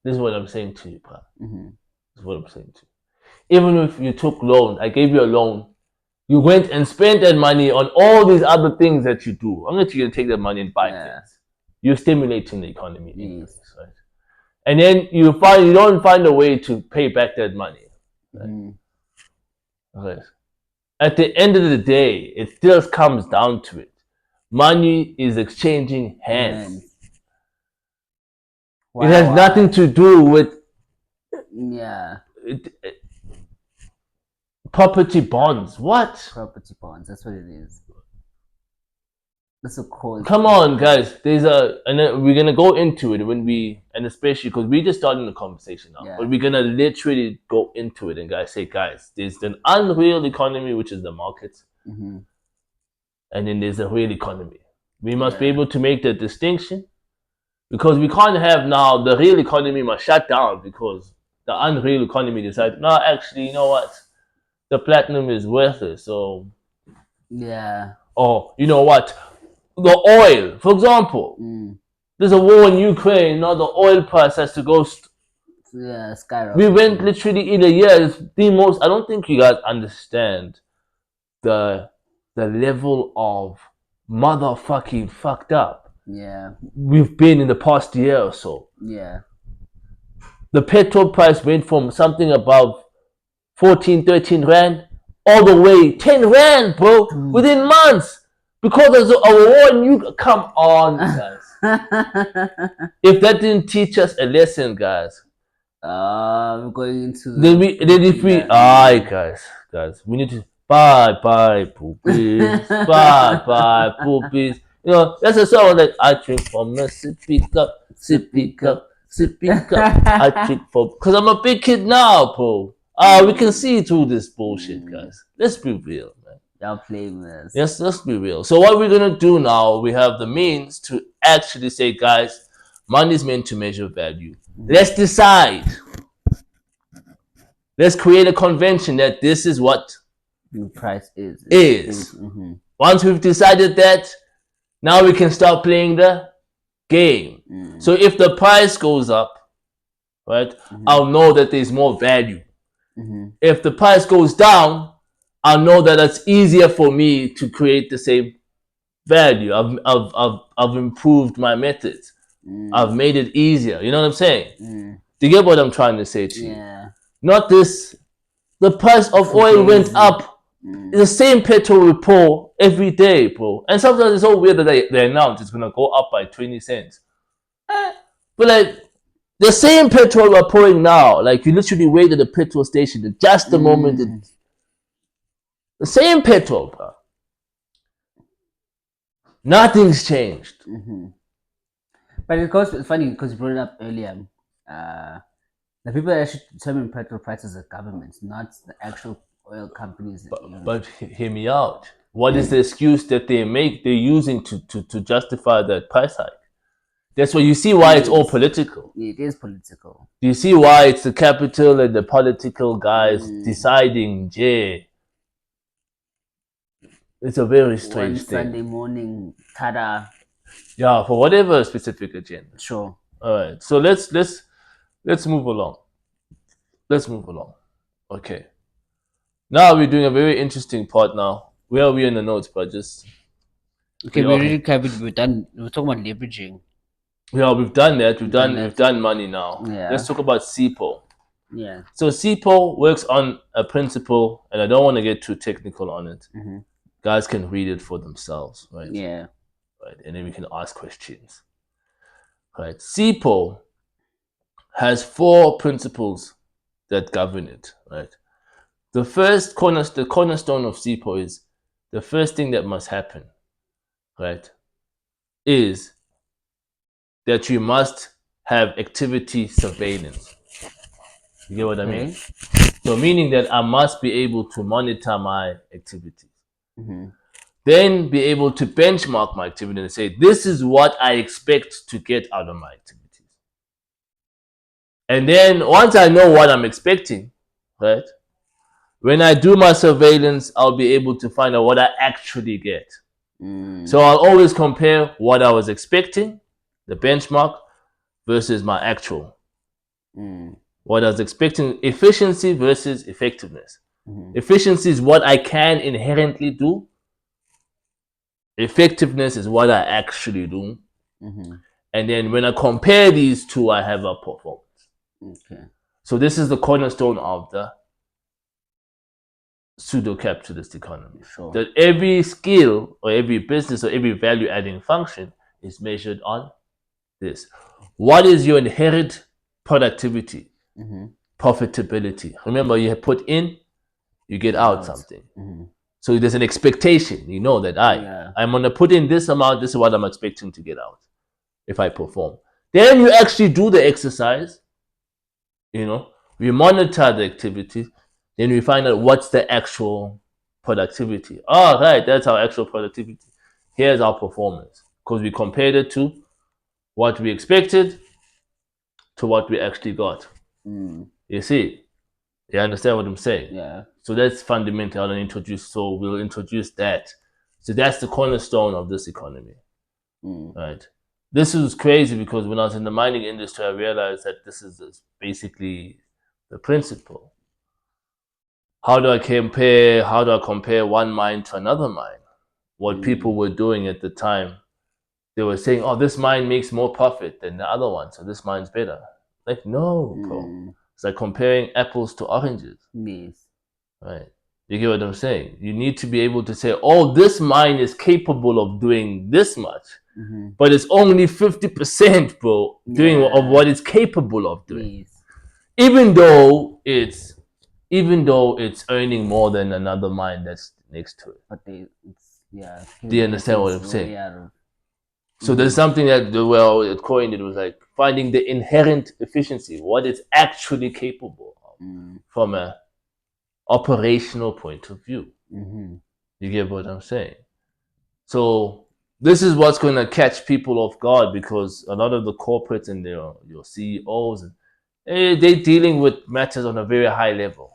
This is what I'm saying to you, bro. This is what I'm saying to you. Even if you took loan, I gave you a loan, you went and spent that money on all these other things that you do. I'm not going to take that money and buy things. You're stimulating the economy, anyways, right? And then you don't find a way to pay back that money. Right? Right. At the end of the day, it still comes down to it. Money is exchanging hands. It has nothing to do with property bonds. What? Property bonds. That's what it is. That's a cool. Come on, guys. And then we're gonna go into it and especially because we just started the conversation now, Yeah. but we're gonna literally go into it and say, guys, there's an unreal economy, which is the market, and then there's a real economy. We must be able to make the distinction because we can't have now the real economy must shut down because the unreal economy decides, no, actually, you know what, the platinum is worthless, so or you know what, the oil, for example. There's a war in Ukraine. Now the oil price has to go. Skyrocket. We went literally in a year. It's the most. I don't think you guys understand the level of motherfucking fucked up. We've been in the past year or so. The petrol price went from something above 14, 13 rand all the way 10 rand, bro, within months. Because there's a war in Ukraine. Come on, guys. If that didn't teach us a lesson, guys, we're going into guys, we need to bye poopies, bye poopies. You know, that's a song that I drink from a sippy cup, sippy cup, sippy cup. I drink from because I'm a big kid now, bro. We can see through this bullshit, guys. Let's be real, man. Y'all playing this. Yes, let's be real. So what we're gonna do now, we have the means to actually say, guys, money is meant to measure value. Let's decide. Let's create a convention that this is what the price is. Once we've decided that, now we can start playing the game. So if the price goes up, right, I'll know that there's more value. If the price goes down, I'll know that it's easier for me to create the same value. I've improved my methods. I've made it easier. You know what I'm saying? Do you get what I'm trying to say to you? Not this. The price of oil went up. The same petrol we pour every day, bro. And sometimes it's so weird that they announce it's gonna go up by 20 cents. But like the same petrol we're pouring now, like you literally wait at the petrol station at just the moment. The same petrol, bro. Nothing's changed. But it's funny because you brought it up earlier. The people that actually determine petrol prices are governments, not the actual oil companies. But hear me out. What is the excuse that they're using to justify that price hike? That's why you see why it's all political. It is political. Do you see why it's the capital and the political guys deciding, Jay? It's a very strange thing. Sunday morning, tada. Yeah, for whatever specific agenda. Sure. All right. So let's move along. Let's move along. Okay. Now we're doing a very interesting part now. Where are we in the notes, but just okay, we already covered. We're talking about leveraging. Yeah, we've done that. We've done money now. Let's talk about SEAPO. So SEAPO works on a principle, and I don't want to get too technical on it. Guys can read it for themselves, right? Right, and then we can ask questions. Right. SEAPO has 4 principles that govern it. Right. The first cornerstone of SEAPO is the first thing that must happen. Right. Is that you must have activity surveillance. You get what I mean? So meaning that I must be able to monitor my activities. Then be able to benchmark my activity and say, this is what I expect to get out of my activities. And then once I know what I'm expecting, right, when I do my surveillance, I'll be able to find out what I actually get. So I'll always compare what I was expecting, the benchmark, versus my actual. What I was expecting, efficiency versus effectiveness. Efficiency is what I can inherently do. Effectiveness is what I actually do. And then when I compare these two, I have a performance. So this is the cornerstone of the pseudo-capitalist economy. That every skill or every business or every value-adding function is measured on this. What is your inherent productivity? Profitability. Remember, you have put in, you get out something. So there's an expectation. You know that I'm gonna put in this amount. This is what I'm expecting to get out if I perform. Then you actually do the exercise. We monitor the activity. Then we find out what's the actual productivity. Oh, right, that's our actual productivity. Here's our performance because we compared it to what we expected to what we actually got. You see, you understand what I'm saying? Yeah. So that's fundamental and introduce. So we'll introduce that. So that's the cornerstone of this economy, right? This is crazy because when I was in the mining industry, I realized that this is basically the principle. How do I compare one mine to another mine? What people were doing at the time, they were saying, "Oh, this mine makes more profit than the other one, so this mine's better." Like, no, bro. It's like comparing apples to oranges. Yes. Right. You get what I'm saying? You need to be able to say, "Oh, this mine is capable of doing this much." But it's only 50%, bro, doing of what it's capable of doing. Yes. Even though it's earning more than another mine that's next to it. But do you understand what I'm saying? So there's something that it coined, it was like finding the inherent efficiency, what it's actually capable of from a operational point of view. You get what I'm saying? So this is what's going to catch people off guard, because a lot of the corporates and your CEOs, they're dealing with matters on a very high level.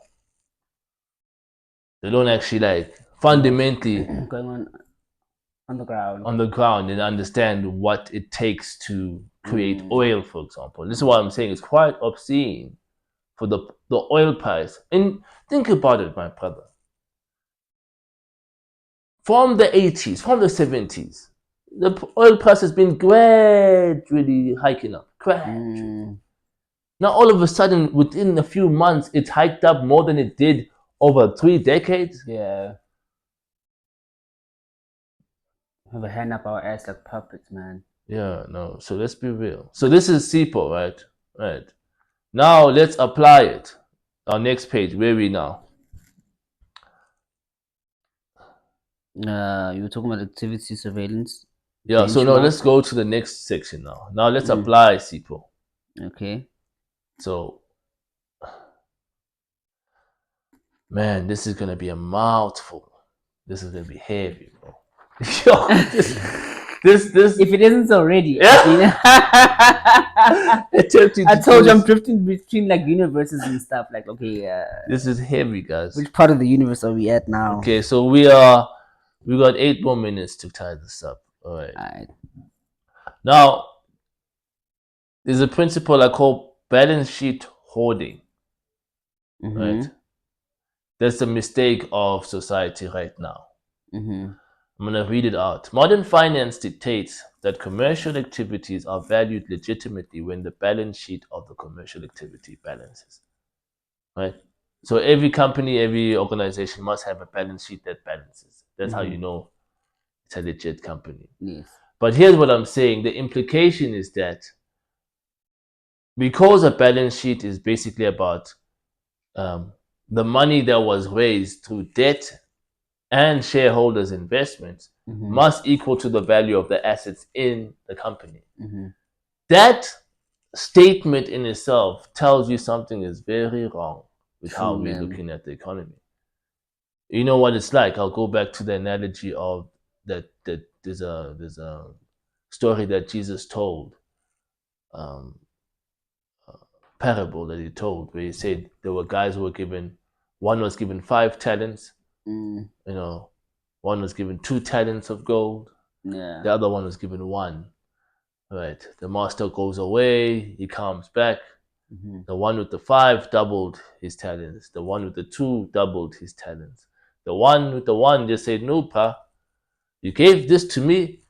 They don't actually like fundamentally going on the ground and understand what it takes to create oil, for example. This is what I'm saying. It's quite obscene for the oil price. And think about it, my brother. From the 80s, from the 70s, the oil price has been gradually hiking up. Gradually. Now, all of a sudden, within a few months, it's hiked up more than it did over 3 decades. Yeah. Have a hand up our ass like puppets, man. Yeah, no. So let's be real. So this is SEAPO, right? Right. Now let's apply it. Our next page, where are we now? You were talking about activity surveillance. Yeah, so now let's go to the next section now. Now let's apply SEAPO. Okay. So, man, this is going to be a mouthful. This is going to be heavy, bro. Yo, this if it isn't already. Yeah. I told you I'm drifting between like universes and stuff. Like, okay, this is heavy, guys. Which part of the universe are we at now? Okay, so we got 8 more minutes to tie this up. All right. Now, there's a principle I call balance sheet hoarding. Right? That's the mistake of society right now. I'm going to read it out. Modern finance dictates that commercial activities are valued legitimately when the balance sheet of the commercial activity balances. Right? So every company, every organization must have a balance sheet that balances. That's how you know it's a legit company. Yes. But here's what I'm saying. The implication is that because a balance sheet is basically about the money that was raised through debt and shareholders' investments must equal to the value of the assets in the company. That statement in itself tells you something is very wrong with how we're looking at the economy. You know what it's like? I'll go back to the analogy of that there's a story that Jesus told, parable that he told, where he said there were guys who were given, one was given 5 talents, one was given 2 talents of gold, the other one was given 1. Right. The master goes away, he comes back. The one with the 5 doubled his talents. The one with the 2 doubled his talents. The one with the 1 just said, "No, pa, you gave this to me.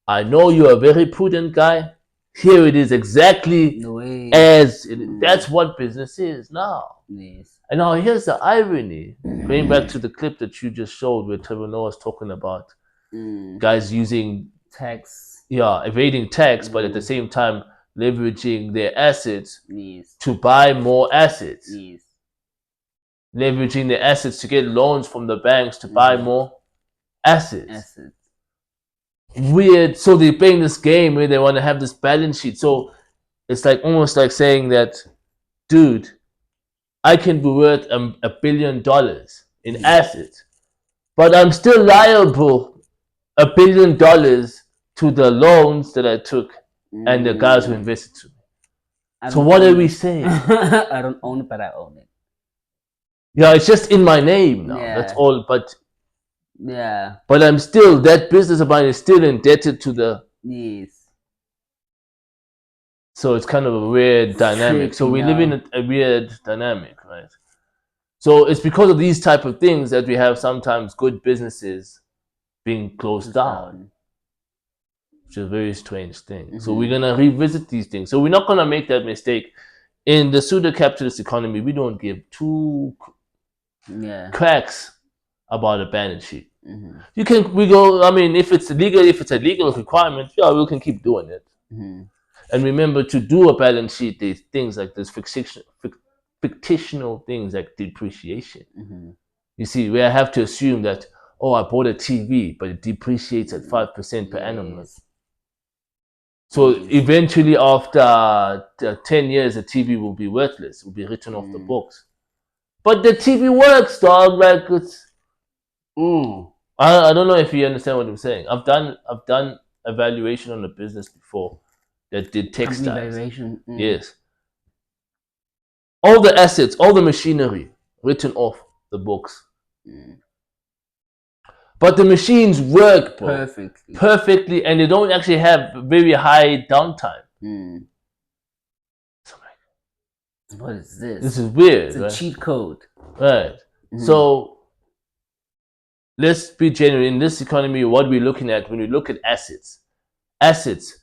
I know you're a very prudent guy. Here it is exactly as that's what business is now." Yes. And now here's the irony. Going back to the clip that you just showed where Trevor Noah was talking about guys using tax. Yeah, evading tax, but at the same time leveraging their assets to buy more assets. Yes. leveraging the assets to get loans from the banks to buy more assets. Weird. So they're playing this game where they want to have this balance sheet. So it's like almost like saying that, dude, I can be worth $1 billion in assets, but I'm still liable $1 billion to the loans that I took and the guys who invested to me. So what are we saying? I don't own it, but I own it. Yeah, it's just in my name now. Yeah. That's all. But yeah, but I'm still, that business of mine is still indebted to the. Yes. So it's kind of a weird dynamic. So we live in a weird dynamic, right? So it's because of these type of things that we have sometimes good businesses being closed down, which is a very strange thing. So we're gonna revisit these things. So we're not gonna make that mistake. In the pseudo-capitalist economy, we don't give two cracks about a balance sheet. You can, we go, I mean, if it's a legal requirement, yeah, we can keep doing it. And remember, to do a balance sheet, there's things like this fictional things like depreciation. You see, where I have to assume that, oh, I bought a TV, but it depreciates at 5% per annum. So eventually, after 10 years, the TV will be worthless. It will be written off the books. But the TV works, dog. Like it's. I don't know if you understand what I'm saying. I've done evaluation on a business before that did textiles. Yes. All the assets, all the machinery written off the books. But the machines work, bro, perfectly, and they don't actually have very high downtime. So like, what is this? This is weird. It's a cheat code. Right. So let's be genuine. In this economy, what we're looking at when we look at assets,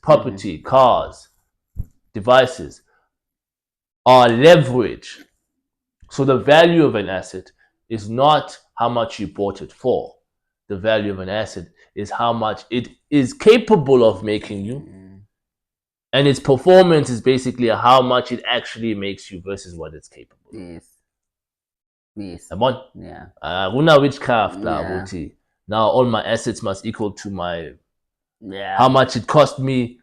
property, cars, devices are leverage. So the value of an asset is not how much you bought it for. The value of an asset is how much it is capable of making you. And its performance is basically how much it actually makes you versus what it's capable of. Yes. Yeah. Witchcraft, now all my assets must equal to my how much it cost me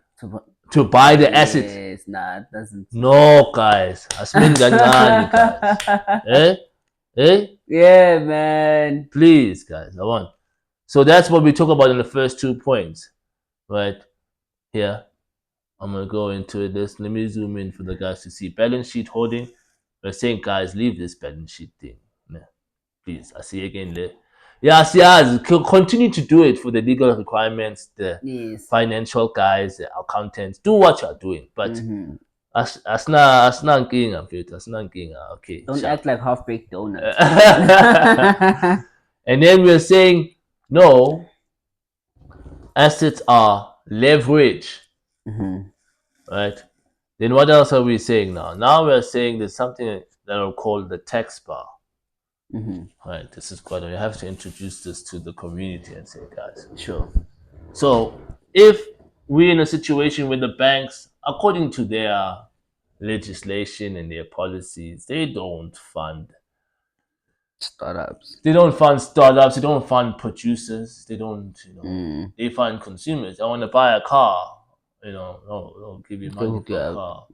to buy the asset. Yes, nah, it doesn't. No, guys. guys. Yeah, man. Please, guys. So that's what we talk about in the first 2 points. Right? Here. I'm gonna go into it. Let me zoom in for the guys to see. Balance sheet holding. We're saying, guys, leave this balance sheet thing. Yeah. Please. I see again there. Yes. Continue to do it for the legal requirements, the financial guys, the accountants. Do what you're doing. But asna okay. Don't act like half-baked donuts. And then we're saying, no, assets are leverage. Right? Then what else are we saying now? Now we're saying there's something that I'll call the tax bar. Right, this is quite. You have to introduce this to the community and say, guys. Sure. So if we're in a situation where the banks, according to their legislation and their policies, they don't fund startups. They don't fund startups. They don't fund producers. They don't, they fund consumers. I want to buy a car. They'll give you money for a car.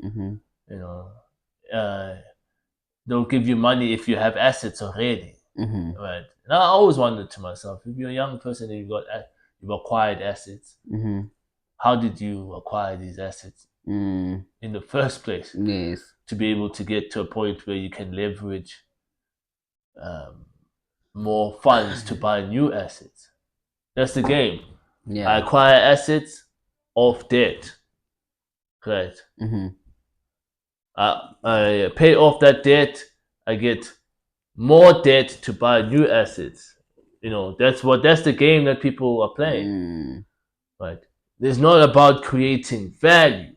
They'll give you money if you have assets already. Right. And I always wondered to myself, if you're a young person and you've acquired assets, how did you acquire these assets in the first place? Yes. To be able to get to a point where you can leverage more funds to buy new assets. That's the game. Yeah. I acquire assets off debt. Right. I pay off that debt. I get more debt to buy new assets. That's the game that people are playing. Right. It's not about creating value.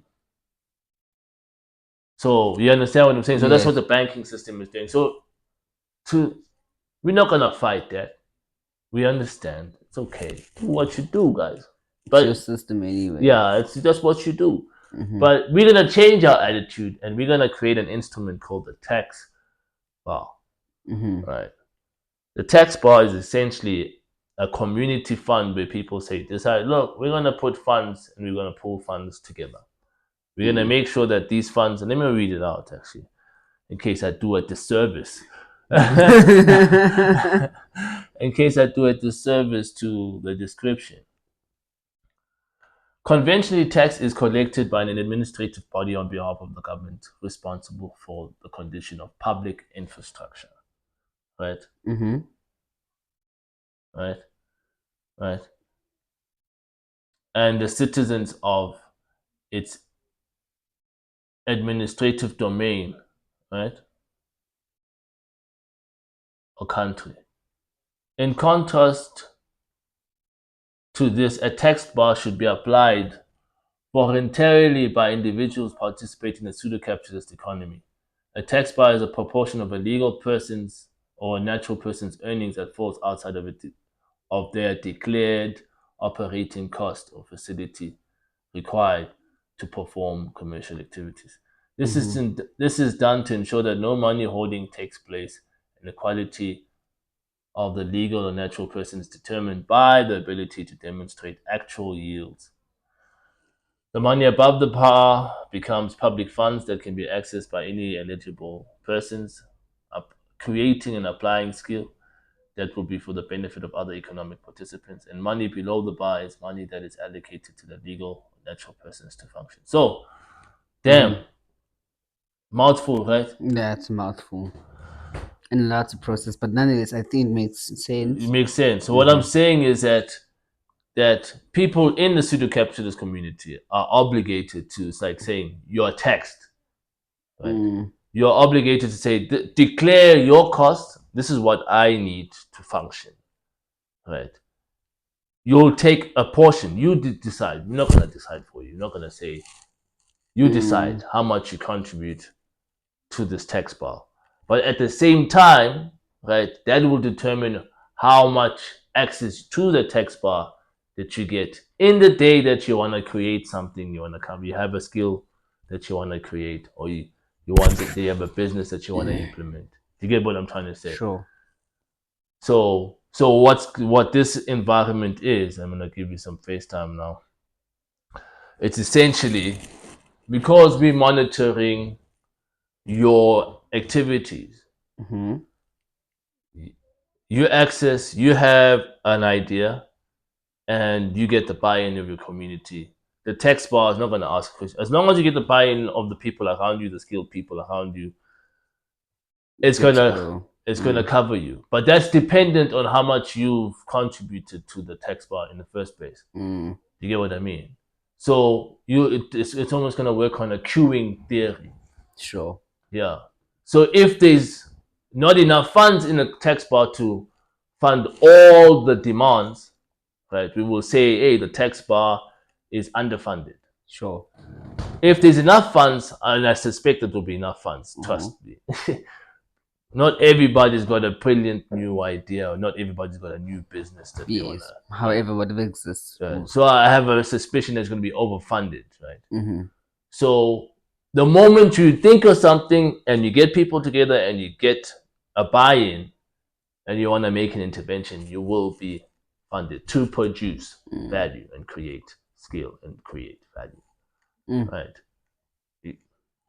So you understand what I'm saying? So that's what the banking system is doing. So we're not gonna fight that. We understand. It's okay. Do what you do, guys. But it's your system anyway. Yeah, it's just what you do. But we're gonna change our attitude and we're gonna create an instrument called the tax bar. right? The tax bar is essentially a community fund where people decide, look, we're going to put funds and we're going to pull funds together. We're going to make sure that these funds, and let me read it out actually, in case I do a disservice. In case I do a disservice to the description. Conventionally, tax is collected by an administrative body on behalf of the government responsible for the condition of public infrastructure. Right? Right? Right? And the citizens of its administrative domain, right? Or country. In contrast to this, a tax bar should be applied voluntarily by individuals participating in a pseudo-capitalist economy. A tax bar is a proportion of a legal person's or a natural person's earnings that falls outside of their declared operating cost or facility required to perform commercial activities. This is done to ensure that no money holding takes place, and the quality of the legal or natural person is determined by the ability to demonstrate actual yields. The money above the bar becomes public funds that can be accessed by any eligible persons, creating and applying skill that will be for the benefit of other economic participants. And money below the bar is money that is allocated to the legal natural persons to function. So, damn, mouthful, right? That's a mouthful. And lots of process, but nonetheless, I think it makes sense. It makes sense. So what I'm saying is that people in the pseudo-capitalist community are obligated to, it's like saying you're taxed, right? You're obligated to say, declare your cost. This is what I need to function, right? You'll take a portion. You decide. We're not going to decide for you. You're not going to say, you decide how much you contribute to this tax bar. But at the same time, right, that will determine how much access to the tax bar that you get in the day that you want to create something, you want to come, you have a skill that you want to create, or you have a business that you want to implement. Do you get what I'm trying to say? Sure. So what this environment is, I'm gonna give you some FaceTime now. It's essentially because we're monitoring your activities. You have an idea, and you get the buy-in of your community. The tax bar is not going to ask questions. As long as you get the buy-in of the people around you, the skilled people around you, it's gonna cover you. But that's dependent on how much you've contributed to the tax bar in the first place. You get what I mean? So it's almost gonna work on a queuing theory. Sure. Yeah. So if there's not enough funds in the tax bar to fund all the demands, right, we will say, hey, the tax bar is underfunded. Sure. If there's enough funds, and I suspect there will be enough funds, trust me. Not everybody's got a brilliant new idea, or not everybody's got a new business that they want to. However, whatever exists. Right. So I have a suspicion it's going to be overfunded, right? So the moment you think of something and you get people together and you get a buy-in and you want to make an intervention, you will be funded to produce value and create skill and create value, right?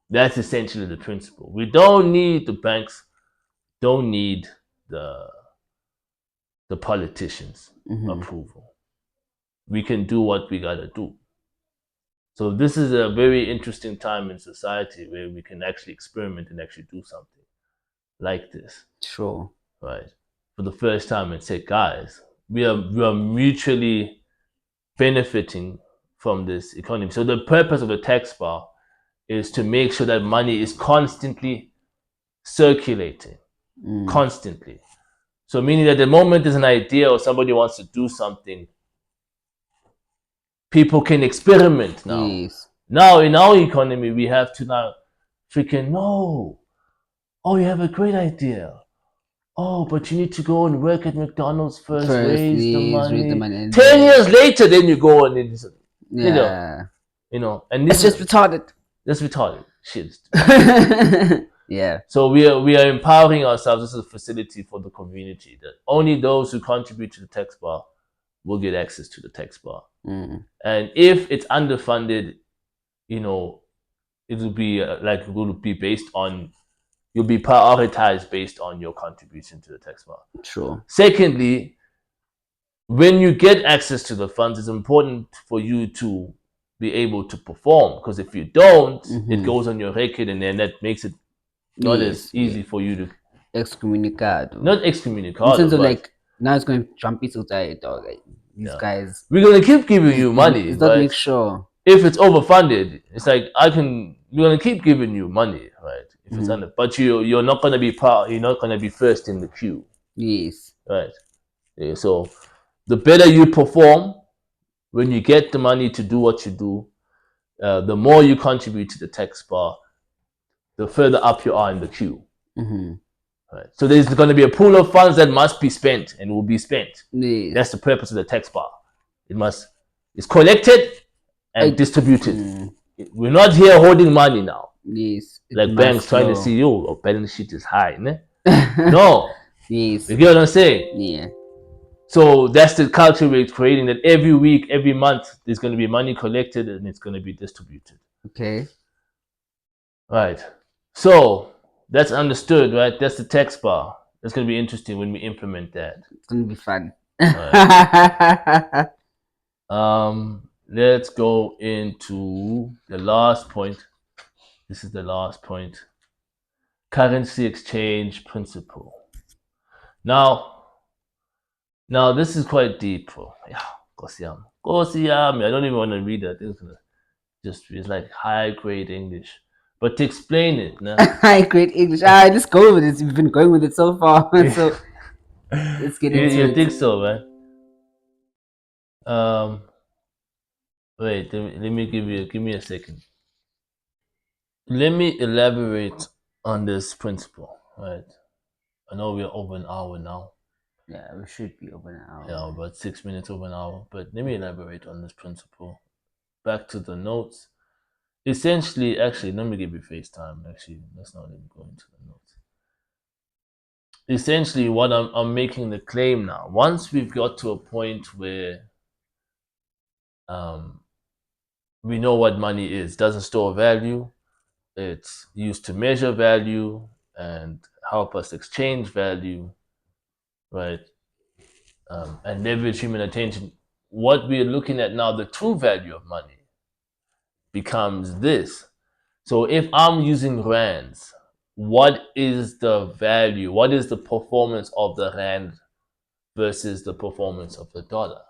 That's essentially the principle. We don't need the banks, don't need the politicians' approval. We can do what we gotta do. So this is a very interesting time in society where we can actually experiment and actually do something like this. Sure. Right. For the first time and say, guys, we are mutually benefiting from this economy. So the purpose of the tax bar is to make sure that money is constantly circulating. Constantly. So meaning that the moment there's an idea or somebody wants to do something, people can experiment now. Yes. Now in our economy, we have to now freaking no. Oh, you have a great idea. Oh, but you need to go and work at McDonald's first raise the money. 10 years later, then you go and you know, and it's just retarded. That's retarded. Shit. Yeah. So we are empowering ourselves. This is a facility for the community that only those who contribute to the text bar will get access to the text bar. And if it's underfunded, it will be based on, you'll be prioritized based on your contribution to the text bar. Sure. Secondly, when you get access to the funds, it's important for you to be able to perform, because if you don't, it goes on your record, and then that makes it not as easy for you to excommunicado. not excommunicado. In terms of but like now it's going to jump into dog. Like these guys. We're gonna keep giving you money, It's but not make sure if it's overfunded, it's like we're gonna keep giving you money, right? If it's under, but you're not gonna be you're not gonna be first in the queue. Yes. Right. Yeah, so the better you perform when you get the money to do what you do, the more you contribute to the text bar, the further up you are in the queue. Right. So there's going to be a pool of funds that must be spent and will be spent. Yes. That's the purpose of the text bar. It's collected and distributed. We're not here holding money now. Yes. Like banks trying to see your balance sheet is high. Ne? No. Yes. You get what I'm saying? Yeah. So that's the culture we're creating, that every week, every month, there's going to be money collected and it's going to be distributed. Okay. Right. So that's understood, right? That's the text bar. That's going to be interesting when we implement that. It's going to be fun. Right. Let's go into the last point. This is the last point. Currency exchange principle. Now this is quite deep. Yeah, I don't even want to read that. It's like high grade English. But to explain it, nah? High grade English. Let's go with it. We've been going with it so far. So let's get into it. You think so, man? Wait, let me give me a second. Let me elaborate on this principle, right? I know we're over an hour now. Yeah, we should be over an hour. Yeah, about 6 minutes over an hour. But let me elaborate on this principle. Back to the notes. Essentially, actually, let me give you FaceTime. Actually, let's not even go into the notes. Essentially, what I'm making the claim now. Once we've got to a point where we know what money is, doesn't store value, it's used to measure value and help us exchange value, right? And leverage human attention. What we're looking at now, the true value of money, becomes this. So if I'm using rands, what is the value? What is the performance of the rand versus the performance of the dollar?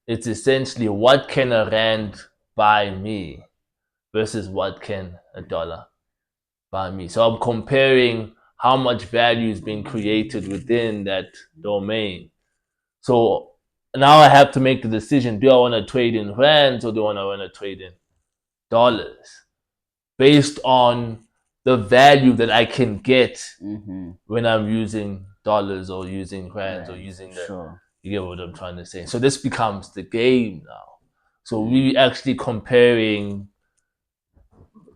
It's essentially, what can a rand buy me versus what can a dollar buy me. So I'm comparing how much value is being created within that domain. So now I have to make the decision: do I want to trade in rands or do I want to trade in dollars, based on the value that I can get when I'm using dollars or using rands or using the. You get what I'm trying to say? So this becomes the game now. So we actually comparing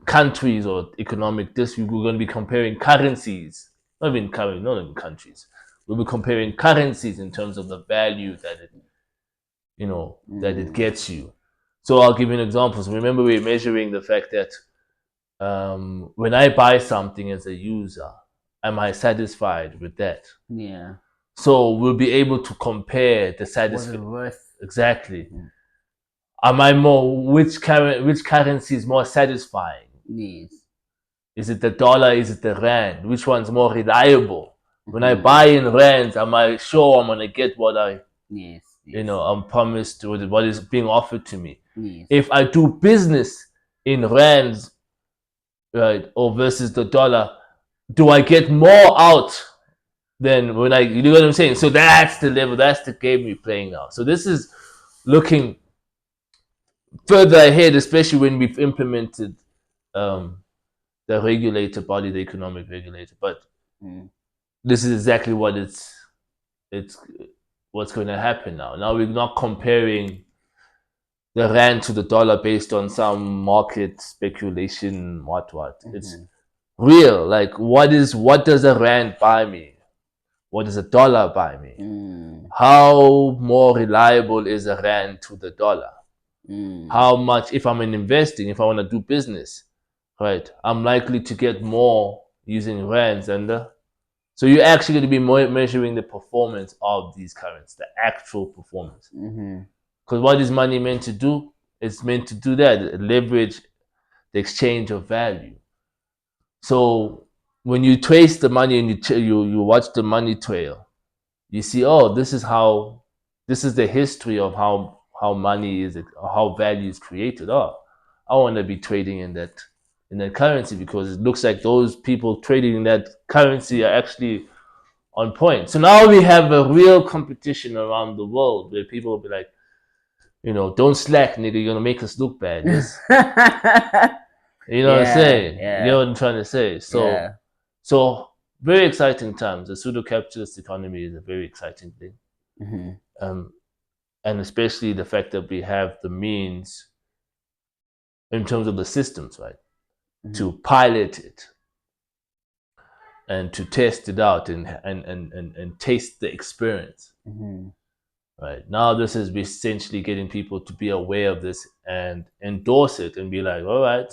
countries or economic we're going to be comparing currencies, not even countries. We'll be comparing currencies in terms of the value that it that it gets you. So I'll give you an example. So remember, we're measuring the fact that when I buy something as a user, am I satisfied with that? Yeah. So we'll be able to compare the satisfaction. Worth? Exactly. Am I which currency is more satisfying? Yes. Is it the dollar? Is it the rand? Which one's more reliable? When I buy in rands, am I sure I'm gonna get what I'm promised, what is being offered to me? Yes. If I do business in rands, right, or versus the dollar, do I get more out than when you know what I'm saying? So that's the level, that's the game we're playing now. So this is looking further ahead, especially when we've implemented the regulator body, the economic regulator. But this is exactly what it's what's going to happen now. Now we're not comparing the rand to the dollar based on some market speculation, what. It's real. Like what does a rand buy me? What does a dollar buy me? How more reliable is a rand to the dollar? How much, if I'm investing, if I want to do business, right, I'm likely to get more using rands. And so you're actually going to be measuring the performance of these currencies, the actual performance. Because what is money meant to do? It's meant to do that, leverage the exchange of value. So when you trace the money and you watch the money trail, you see, oh, this is the history of how money is, how value is created. Oh, I want to be trading in that currency because it looks like those people trading in that currency are actually on point. So now we have a real competition around the world where people will be like, don't slack, nigga. You're gonna make us look bad. Just, you know what I'm saying? You get what I'm trying to say? So very exciting times. The pseudo capitalist economy is a very exciting thing. And especially the fact that we have the means in terms of the systems, right, to pilot it and to test it out and taste the experience. Right now, this is essentially getting people to be aware of this and endorse it and be like, all right,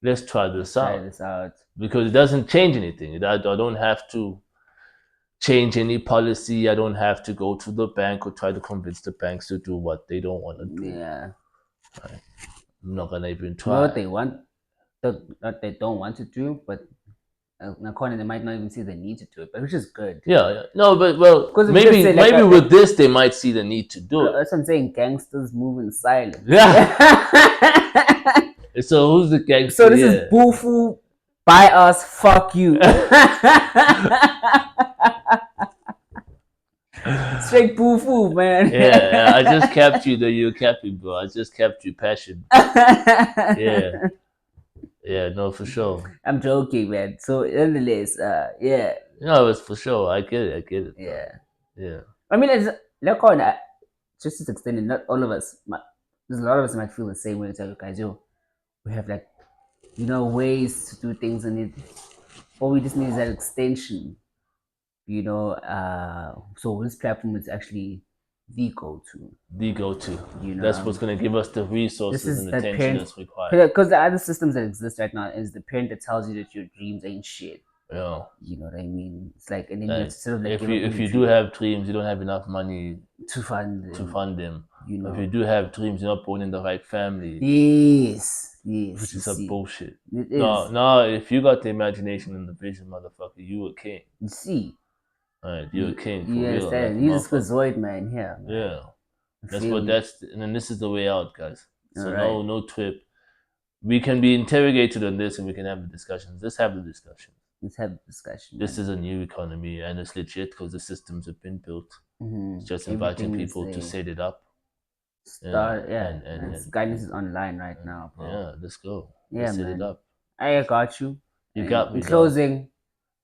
let's try this out. Because it doesn't change anything. I don't have to change any policy. I don't have to go to the bank or try to convince the banks to do what they don't want to do. Yeah. Right? I'm not gonna even try. Know what they want, what they don't want to do, but according they might not even see the need to do it, but which is good. Yeah. No, but maybe with this they might see the need to do it. That's what I'm saying. Gangsters move in silence. Yeah. So who's the gangster? So this is Bufu. Buy us, fuck you. Straight Bufu, man. Yeah, I just kept you the you kept me, bro. I just kept you passion. Yeah, no, for sure. I'm joking, man. So nonetheless, yeah. No, it's for sure. I get it. Yeah. I mean, it's look on just to extend it. Not all of us. There's a lot of us might feel the same way. It's like, guys, we have like, ways to do things, and all we just need is that extension. So this platform is actually the go-to. That's what's going to give us the resources and attention that's required. Because the other systems that exist right now is the parent that tells you that your dreams ain't shit. Yeah. You know what I mean? It's like, and then like, you sort of like, if you do have dreams, you don't have enough money to fund them. If you do have dreams, you're not born in the right family. Yes. Which is some bullshit. It is. No, if you got the imagination and the vision, motherfucker, you a king. You see. Alright, you're a king for real. You understand? Like He's a schizoid man here. Man. Yeah. And then this is the way out, guys. So no trip. We can be interrogated on this and we can have the discussions. Let's have the discussion. This is a new economy and it's legit because the systems have been built. It's just inviting people to set it up. And guidance is online right now, bro. Yeah, let's go. Let's set it up. I got you. You got me. In closing,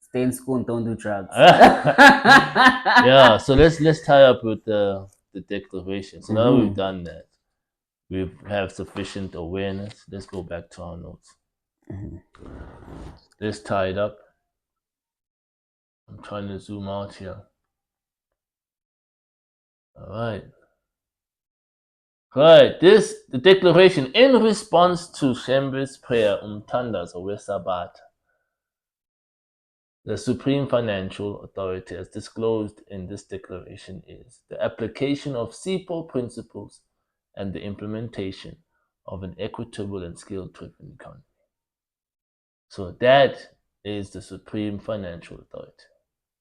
stay in school and don't do drugs. Yeah, so let's tie up with the declaration. So now that we've done that, we have sufficient awareness. Let's go back to our notes. Let's tie it up. I'm trying to zoom out here. All right. Right, the declaration in response to Shembe's prayer umthandazo weSabbath. The Supreme Financial Authority, as disclosed in this declaration, is the application of SEAPO principles and the implementation of an equitable and skill-driven economy. So that is the Supreme Financial Authority.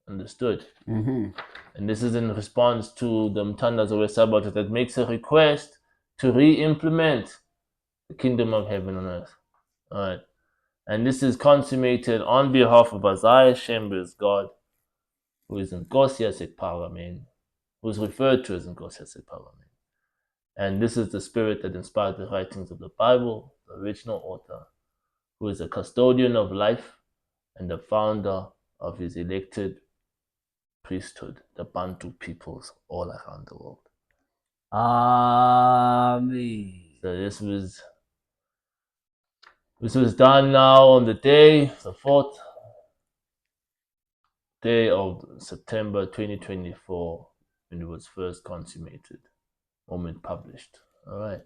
Understood? And this is in response to the Mthandazo weSabbath that makes a request to re-implement the kingdom of heaven on earth. All right. And this is consummated on behalf of Isaiah Chambers, God, who is in Nkosiasek Parliament, who is referred to as Nkosiasek Parliament. And this is the spirit that inspired the writings of the Bible, the original author, who is a custodian of life and the founder of his elected priesthood, the Bantu peoples all around the world. Amen. So this was This was done now on the day, the 4th day of September 2024, when it was first consummated, moment published. All right.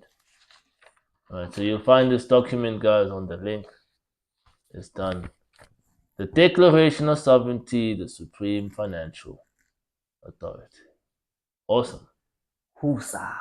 All right, so you'll find this document, guys, on the link. It's done. The Declaration of Sovereignty, the Supreme Financial Authority. Awesome. Husa.